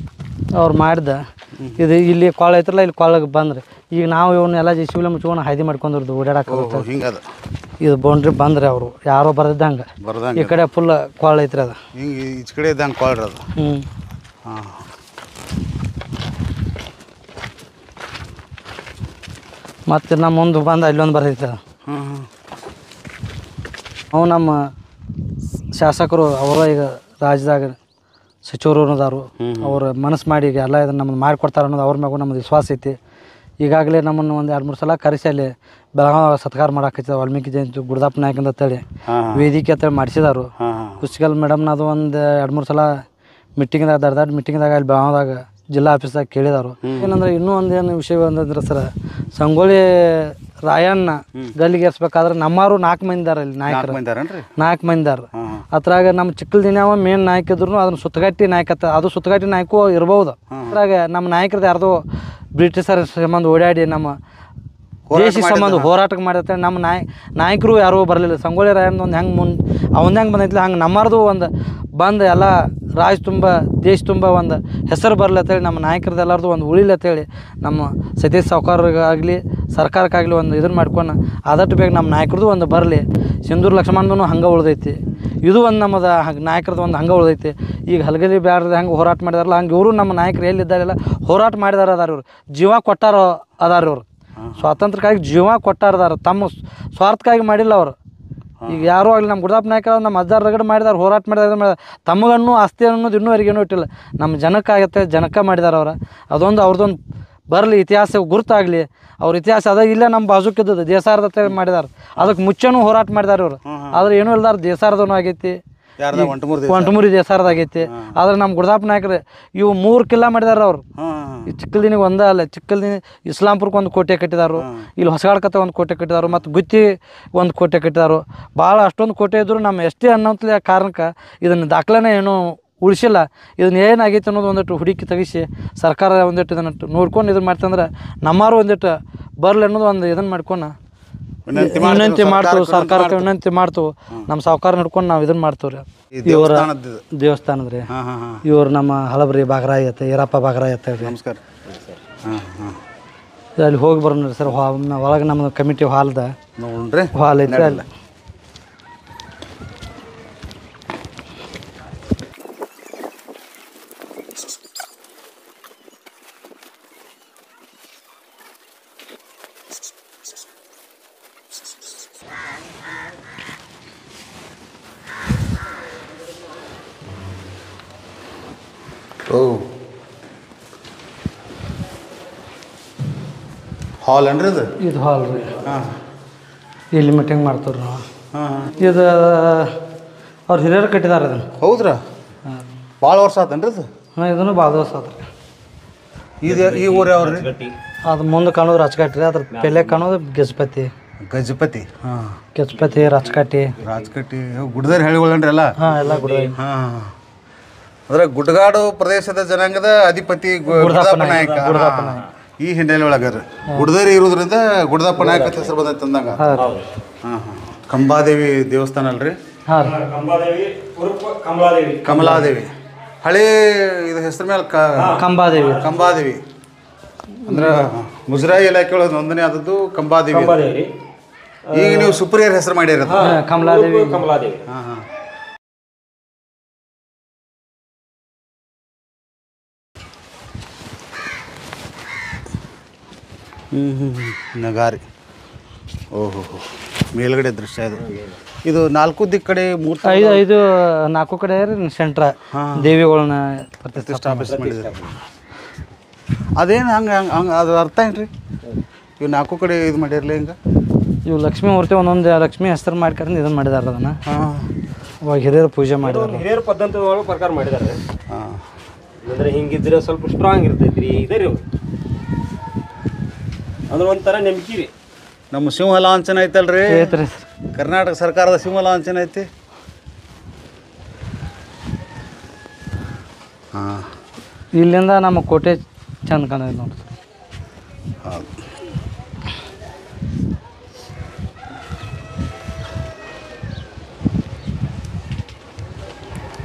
ಅವ್ರು ಮಾಡಿದ ಇದು ಇಲ್ಲಿ ಕೊಳ ಐತ್ರಲ್ಲ, ಇಲ್ಲಿ ಕೊಳಗೆ ಬಂದ್ರಿ. ಈಗ ನಾವು ಇವನ್ನೆಲ್ಲ JCB ಮುಚ್ಕೊಂಡು ಹಾಯ್ದಿ ಮಾಡ್ಕೊಂಡಿರ್ದು ಓಡಾಡಕ್ಕೆ. ಹಿಂಗದ ಇದು ಬೌಂಡ್ರಿ ಬಂದ್ರಿ. ಅವರು ಯಾರೋ ಬರ್ದಂಗೆ ಈ ಕಡೆ ಫುಲ್ ಕೊಳ ಐತ್ರಿ. ಅದು ಹಿಂಗೆ ಈಚೆ ಕಡೆ ಇದ್ದಂಗೆ ಕೊಳ್ರಿ ಅದು. ಹಾಂ. ಮತ್ತು ನಮ್ಮ ಮುಂದೆ ಬಂದು ಅಲ್ಲೊಂದು ಬರ್ತೈತೆ. ಅವು ನಮ್ಮ ಶಾಸಕರು ಅವರ ಈಗ ರಾಜ್ಯದಾಗ ಸಚಿವರು ಅನ್ನೋದಾರು ಅವ್ರ ಮನಸ್ಸು ಮಾಡಿ ಈಗ ಎಲ್ಲ ಇದನ್ನು ನಮ್ಮನ್ನು ಮಾಡಿಕೊಡ್ತಾರೆ ಅನ್ನೋದು ಅವ್ರ ಮ್ಯಾಗೂ ನಮ್ಮದು ವಿಶ್ವಾಸ ಐತಿ. ಈಗಾಗಲೇ ನಮ್ಮನ್ನು ಒಂದು 2-3 ಸಲ ಕರೆಸಿ ಅಲ್ಲಿ ಬೆಳಗಾವಿ ಸತ್ಕಾರ ಮಾಡಾಕೈತಿ. ವಾಲ್ಮೀಕಿ ಜಯಂತಿ ಗುರುದಪ್ಪ ನಾಯಕ ಅಂತೇಳಿ ವೇದಿಕೆ ಅಂತೇಳಿ ಮಾಡಿಸಿದಾರು. ಕುಸ್ಕಲ್ ಮೇಡಮ್ನ ಅದು ಒಂದು 2-3 ಸಲ ಮೀಟಿಂಗ್ದಾಗ ದೊಡ್ಡ ಮೀಟಿಂಗ್ದಾಗ ಅಲ್ಲಿ ಬೆಳಗಾವಿದಾಗ ಜಿಲ್ಲಾ ಆಫೀಸ್ದಾಗ ಕೇಳಿದಾರು. ಏನಂದ್ರೆ ಇನ್ನೂ ಒಂದೇನು ವಿಷಯ ಅಂತಂದ್ರೆ ಸರ್, ಸಂಗೊಳ್ಳಿ ರಾಯಣ್ಣ ಗಲ್ಲಿಗೇರಿಸ್ಬೇಕಾದ್ರೆ ನಮ್ಮವರು 4 ಮಂದಿ ಇದಾರೆ ಇಲ್ಲಿ ನಾಯಕರು. 4 ಮಂದಿ ಇದಾರೆ. ಅದ್ರಾಗ ನಮ್ಮ ಚಿಕ್ಕಲ್ದಿನ ಮೇನ್ ನಾಯಕ ಇದ್ರು ಅದನ್ನ ಸುತ್ತಗಟ್ಟಿ ನಾಯಕತ್ತ, ಅದು ಸುತ್ತಗಟ್ಟಿ ನಾಯಕು ಇರ್ಬೋದು. ಅದ್ರಾಗ ನಮ್ಮ ನಾಯಕರದ್ದು ಯಾರ್ದು ಬ್ರಿಟಿಷರ ಸಂಬಂಧ ಓಡಾಡಿ ನಮ್ಮ ದೇಶ ಸಂಬಂಧ ಹೋರಾಟಕ್ಕೆ ಮಾಡಿರ್ತೇವೆ. ನಮ್ಮ ನಾಯಕರು ಯಾರೂ ಬರಲಿಲ್ಲ. ಸಂಗೊಳ್ಳಿ ರಾಯಣ್ಣ ಒಂದು ಹೆಂಗೆ ಅವಂದು ಹೆಂಗೆ ಬಂದೈತಿಲ್ಲ ಹಂಗೆ ನಮ್ಮದು ಒಂದು ಬಂದು ಎಲ್ಲ ರಾಜ್ ತುಂಬ ದೇಶ ತುಂಬ ಒಂದು ಹೆಸರು ಬರ್ಲತ್ತೇಳಿ ನಮ್ಮ ನಾಯಕರದ್ದು ಎಲ್ಲರದು ಒಂದು ಉಳಿಲತ್ತೇಳಿ ನಮ್ಮ ಸತೀಶ್ ಸಾವ್ಕಾರ್ಗಾಗಲಿ ಸರ್ಕಾರಕ್ಕಾಗಲಿ ಒಂದು ಇದನ್ನು ಮಾಡ್ಕೊಂಡು ಆದಷ್ಟು ಬೇಗ ನಮ್ಮ ನಾಯಕರದು ಒಂದು ಬರಲಿ. ಸಿಂಧೂರು ಲಕ್ಷ್ಮಣದೂ ಹಂಗೆ ಉಳ್ದೈತಿ. ಇದು ಒಂದು ನಮ್ಮದು ನಾಯಕರದ್ದು ಒಂದು ಹಂಗೆ ಉಳ್ದೈತಿ. ಈಗ ಹಲಗಲಿ ಬ್ಯಾಡ್ದು ಹೆಂಗೆ ಹೋರಾಟ ಮಾಡಿದಾರಲ್ಲ ಹಂಗೆ ಇವರು ನಮ್ಮ ನಾಯಕರು ಎಲ್ಲಿದ್ದಾರೆಲ್ಲ ಹೋರಾಟ ಮಾಡಿದಾರ ಅದಾರ. ಇವರು ಜೀವ ಕೊಟ್ಟಾರ ಅದಾರ. ಇವರು ಸ್ವಾತಂತ್ರ್ಯಕ್ಕಾಗಿ ಜೀವ ಕೊಟ್ಟಾರದಾರ, ತಮ್ಮ ಸ್ವಾರ್ಥಕ್ಕಾಗಿ ಮಾಡಿಲ್ಲ ಅವರು. ಈಗ ಯಾರೂ ಆಗಲಿ ನಮ್ಮ ಗುರುದಪ್ಪ ನಾಯಕ ನಮ್ಮ ಅಜ್ಜಾರ್ ರಗಡೆ ಮಾಡಿದಾರೆ, ಹೋರಾಟ ಮಾಡಿದಾರೆ. ತಮಗನ್ನು ಆಸ್ತಿ ಅನ್ನೋದು ಇನ್ನೂವರೆಗೇನೂ ಇಟ್ಟಿಲ್ಲ. ನಮ್ಮ ಜನಕ್ಕಾಗತ್ತೆ, ಜನಕ್ಕೆ ಮಾಡಿದಾರೆ ಅವ್ರು. ಅದೊಂದು ಅವ್ರದ್ದೊಂದು ಬರಲಿ, ಇತಿಹಾಸ ಗುರುತಾಗಲಿ. ಅವ್ರ ಇತಿಹಾಸ ಅದ ಇಲ್ಲ ನಮ್ಮ ಬಾಜುಕಿದ್ದದು ದೇಸಾರದ ಮಾಡಿದಾರೆ. ಅದಕ್ಕೆ ಮುಚ್ಚನೂ ಹೋರಾಟ ಮಾಡಿದಾರೆ ಇವರು. ಆದ್ರೆ ಏನೂ ಇಲ್ದಾರ ದೇಸಾರದೂ ಆಗೈತಿ, ಒಂಟಮೂರಿ ದೇಸಾರದಾಗೈತಿ. ಆದ್ರೆ ನಮ್ಮ ಗುರುದಪ್ಪ ನಾಯಕರು ಇವು 3 ಕಿಲ್ಲ ಮಾಡಿದಾರೆ ಅವ್ರು. ಈ ಚಿಕ್ಕಲ್ದಿನಿಗೆ ಒಂದೇ ಅಲ್ಲ, ಚಿಕ್ಕಲ್ದಿನಿ ಇಸ್ಲಾಂಪುರಕ್ಕೆ 1 ಕೋಟೆ ಕಟ್ಟಿದಾರು, ಇಲ್ಲಿ ಹೊಸಗಾಡ್ಕತ್ತ 1 ಕೋಟೆ ಕಟ್ಟಿದಾರು, ಮತ್ತು ಗುತ್ತಿ 1 ಕೋಟೆ ಕಟ್ಟಿದಾರು. ಭಾಳ ಅಷ್ಟೊಂದು ಕೋಟೆ ಇದ್ರು ನಮ್ಮ ಎಷ್ಟೇ ಅನ್ನೋಂತಲೇ ಕಾರಣಕ್ಕೆ ಇದನ್ನು ದಾಖಲೆನೇ ಏನೂ ಉಳಿಸಿಲ್ಲ. ಇದನ್ನ ಏನಾಗೈತೆ ಅನ್ನೋದು ಒಂದಿಟ್ಟು ಹುಡುಕಿ ತೆಗಿಸಿ ಸರ್ಕಾರ ಒಂದಿಟ್ಟು ಇದನ್ನು ನೋಡ್ಕೊಂಡು ಇದನ್ನು ಮಾಡ್ತಂದ್ರೆ ನಮ್ಮಾರು ಒಂದಿಟ್ಟು ಬರಲಿ ಅನ್ನೋದು ಒಂದು ಇದನ್ನು ಮಾಡ್ಕೊಂಡು ವಿನಂತಿ ಮಾಡ್ತೀವಿ, ಸರ್ಕಾರಕ್ಕೆ ವಿನಂತಿ ಮಾಡ್ತೀವಿ. ನಮ್ಮ ಸಾವುಕಾರ ನೋಡ್ಕೊಂಡು ನಾವು ಇದನ್ನು ಮಾಡ್ತೀವಿ ರೀ. ಇವರ ದೇವಸ್ಥಾನದ ರೀ, ಇವ್ರು ನಮ್ಮ ಹಳಬ್ರಿ ಬಾಗರಾಯಿ ಐತೆ, ಈರಪ್ಪ ಬಾಗರಾಯಿ ಐತೆ ರೀ. ನಮಸ್ಕಾರ. ಅಲ್ಲಿ ಹೋಗಿ ಬರೋಣ ರೀ ಸರ್. ಒಳಗೆ ನಮ್ಮ ಕಮಿಟಿ ಹಾಲ್ದ ನೋಡ್ರಿ ಹಾಲ್ ಐತೆ ಅಲ್ಲಿ. ಹಾಲ್ ಏನ್ರಿ ಇದು? ಇದು ಹಾಲ್ ರೀ. ಹಾಂ, ಇಲ್ಲಿ ಮೀಟಿಂಗ್ ಮಾಡ್ತೀವಿ ನಾವು. ಹಾಂ, ಇದು ಅವ್ರು ಹಿರಿಯರು ಕಟ್ಟಿದಾರೆ ಇದನ್ನು. ಹೌದ್ರಾ? ಭಾಳ ವರ್ಷ ಆತೇನ್ರಿ ಇದು? ಹಾಂ, ಇದನ್ನು ಭಾಳ ದಿವಸ ಆತ್ರಿ. ಇದು ಈ ಊರು ಯಾವ್ರಿ? ಅದು ಮುಂದೆ ಕಾಣೋದು ರಾಜಕಾಟಿ ರೀ, ಅದ್ರ ಪೆಲೆ ಕಾಣೋದು ಗಜಪತಿ. ಗಜಪತಿ. ಹಾಂ, ಗಜಪತಿ, ರಾಜಕಾಟಿ, ರಾಜಕಟ್ಟಿ, ಗುಡ್ದಾರಿ ಹಳ್ಳಿಗಳನ್ರಿ ಎಲ್ಲ? ಹಾಂ, ಎಲ್ಲ ಗುಡ. ಹಾಂ, ಅಂದ್ರೆ ಗುಡ್ಗಾಡು ಪ್ರದೇಶದ ಜನಾಂಗದ ಅಧಿಪತಿ ಗುಡ್ದಪ್ಪ ನಾಯಕ. ಈ ಹಿನ್ನೆಲೆ ಒಳಗಾರ ಗುಡ್ದಾರಿ ಇರೋದ್ರಿಂದ ಗುಡ್ದಪ್ಪ ನಾಯಕ ಅಂತ ಹೆಸರು ಬಂದೈತೆ ಅಂದಂಗ. ಹಾಂ, ಹಾಂ. ಕಂಬಾದೇವಿ ದೇವಸ್ಥಾನ ಅಲ್ರಿ? ಹಾಂ, ಕಮಲಾದೇವಿ ಹಳೆ ಇದು ಹೆಸರು ಮೇಲೆ ಕಂಬಾದೇವಿ. ಕಂಬಾದೇವಿ ಅಂದ್ರೆ ಮುಜರಾಯಿ ಇಲಾಖೆ ಒಳಗೆ ನೋಂದಣಿ ಆದದ್ದು ಕಂಬಾದೇವಿ. ಈಗ ನೀವು ಸುಪ್ರಿಯರ್ ಹೆಸರು ಮಾಡಿರ? ಕಮಲಾದೇವಿ. ಹಾಂ, ಹಾಂ. ನಗಾರಿ. ಓಹೋ, ಮೇಲ್ಗಡೆ ದೃಶ್ಯ ಇದು. ಇದು 4 ದಿಕ್ಕ ಕಡೆ 5 4 ಕಡೆ ಸೆಂಟ್ರ ದೇವಿಗಳನ್ನ ಪ್ರತಿಷ್ಠಾಪಿಸಿ ಮಾಡಿದ್ದಾರೆ. ಅದೇನು ಹಂಗೆ ಹಂಗೆ ಅದ್ರ ಅರ್ಥ ಏನ್ರಿ? ಇವು 4 ಕಡೆ ಇದು ಮಾಡಿರಲಿ ಹಿಂಗೆ? ಇವು ಲಕ್ಷ್ಮೀ ಮೂರ್ತಿ ಒಂದೊಂದು ಲಕ್ಷ್ಮೀ ಹೆಸರು ಮಾಡ್ಕೊಂಡು ಇದನ್ನು ಮಾಡಿದಾರೆ. ಅದನ್ನು ಅವಾಗ ಹಿರಿಯರು ಪೂಜೆ ಮಾಡಿದಾರೆ. ಹಿರಿಯರ ಪದ್ಧತಿ ಒಳಗೆ ಪ್ರಕಾರ ಮಾಡಿದ್ದಾರೆ. ಹಾಂ, ಅಂದರೆ ಹಿಂಗಿದ್ರೆ ಸ್ವಲ್ಪ ಸ್ಟ್ರಾಂಗ್ ಇರ್ತೈತಿ ರೀ. ಇದೆ ರೀ ಅಂದ್ರೆ ಒಂಥರ ನಂಬಿಕೆ ರೀ. ನಮ್ಮ ಸಿಂಹ ಲಾಂಛನ ಐತಲ್ರಿ? ಐತ್ರಿ ಸರ್. ಕರ್ನಾಟಕ ಸರ್ಕಾರದ ಸಿಂಹ ಲಾಂಛನ ಐತಿ. ಹಾಂ, ಇಲ್ಲಿಂದ ನಮ್ಮ ಕೋಟೆ ಚಂದ ಕಾಣೋದು ನೋಡಿ. ಹೌದು.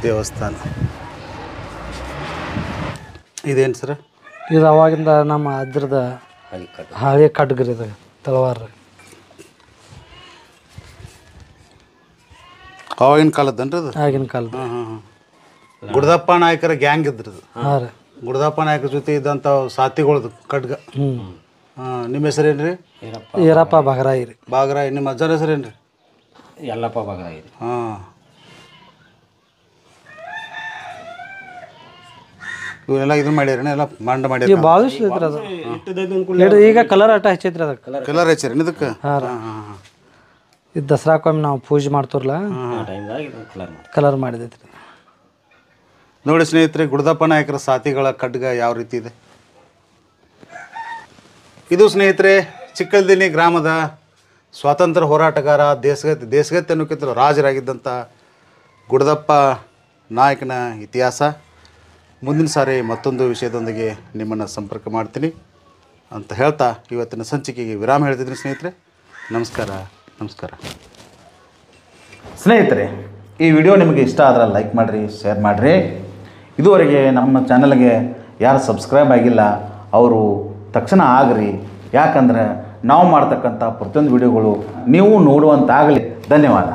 ದೇವಸ್ಥಾನ ಇದೇನು ಸರ್? ಇದು ಅವಾಗಿಂದ ನಮ್ಮ ಅಜ್ರದ ಹಳೆ ಖಡ್ಗ್ರಿ, ಇದು ತಲವಾರ. ಅವಾಗಿನ ಕಾಲದ್ದನ್ರಿ ಅದು? ಆಗಿನ ಕಾಲದ. ಹಾಂ, ಹಾಂ, ಹಾಂ. ಗುಡ್ದಪ್ಪ ನಾಯಕರ ಗ್ಯಾಂಗ್ ಇದ್ರದು. ಹಾಂ ರೀ. ಗುಡ್ದಪ್ಪ ನಾಯಕರ ಜೊತೆ ಇದ್ದಂಥ ಸಾತಿಗಳದು ಖಡ್ಗ. ಹ್ಞೂ. ಹಾಂ, ನಿಮ್ಮ ಹೆಸರೇನು ರೀ? ಈರಪ್ಪ ಬಾಗರಾಯಿ ರೀ. ಬಾಗರಾಯಿ. ನಿಮ್ಮ ಅಜ್ಜರ ಹೆಸರೇನು ರೀ? ಎಲ್ಲಪ್ಪ ಬಾಗರಾಯಿ. ಹಾಂ, ಇವರೆಲ್ಲ ಇದನ್ನ ಮಾಡ್ಯಾರ, ಎಲ್ಲ ಮಂಡ ಮಾಡ್ಯಾರ. ಭಾಳ ಇಷ್ಟ ಐತ್ರಿ ಅದು. ಈಗ ಕಲರ್ ಆಟ ಹಚ್ಚೈತ್ರಿ ಅದಕ್ಕೆ. ಕಲರ್ ಹಚ್ಚಾರ ಇದಕ್ಕೆ? ಹಾಂ ರೀ. ಇದು ದಸರಾಕೊಮ್ಮೆ ನಾವು ಪೂಜೆ ಮಾಡ್ತಾರಲ್ಲ, ಕಲರ್ ಮಾಡಿದೈತ್ರಿ. ನೋಡಿ ಸ್ನೇಹಿತರೆ, ಗುಡ್ದಪ್ಪ ನಾಯಕರ ಸಾತಿಗಳ ಖಡ್ಗ ಯಾವ ರೀತಿ ಇದೆ. ಇದು ಸ್ನೇಹಿತರೆ ಚಿಕ್ಕಲ್ದಿನ್ನಿ ಗ್ರಾಮದ ಸ್ವಾತಂತ್ರ್ಯ ಹೋರಾಟಗಾರ, ದೇಶಗತಿ ಅನ್ನೋಕ್ಕಿಂತ ರಾಜರಾಗಿದ್ದಂಥ ಗುಡ್ದಪ್ಪ ನಾಯಕನ ಇತಿಹಾಸ. ಮುಂದಿನ ಸಾರಿ ಮತ್ತೊಂದು ವಿಷಯದೊಂದಿಗೆ ನಿಮ್ಮನ್ನು ಸಂಪರ್ಕ ಮಾಡ್ತೀನಿ ಅಂತ ಹೇಳ್ತಾ ಇವತ್ತಿನ ಸಂಚಿಕೆಗೆ ವಿರಾಮ ಹೇಳ್ತಿದ್ದೀನಿ ಸ್ನೇಹಿತರೆ. ನಮಸ್ಕಾರ. ನಮಸ್ಕಾರ ಸ್ನೇಹಿತರೆ, ಈ ವಿಡಿಯೋ ನಿಮಗೆ ಇಷ್ಟ ಆದ್ರೆ ಲೈಕ್ ಮಾಡಿರಿ, ಶೇರ್ ಮಾಡಿರಿ. ಇದುವರೆಗೆ ನಮ್ಮ ಚಾನಲ್ಗೆ ಯಾರು ಸಬ್ಸ್ಕ್ರೈಬ್ ಆಗಿಲ್ಲ ಅವರು ತಕ್ಷಣ ಆಗ್ರಿ. ಯಾಕಂದ್ರೆ ನಾವು ಮಾಡ್ತಕ್ಕಂಥ ಪ್ರತಿಯೊಂದು ವಿಡಿಯೋಗಳು ನೀವು ನೋಡುವಂತಾಗಲಿ. ಧನ್ಯವಾದ.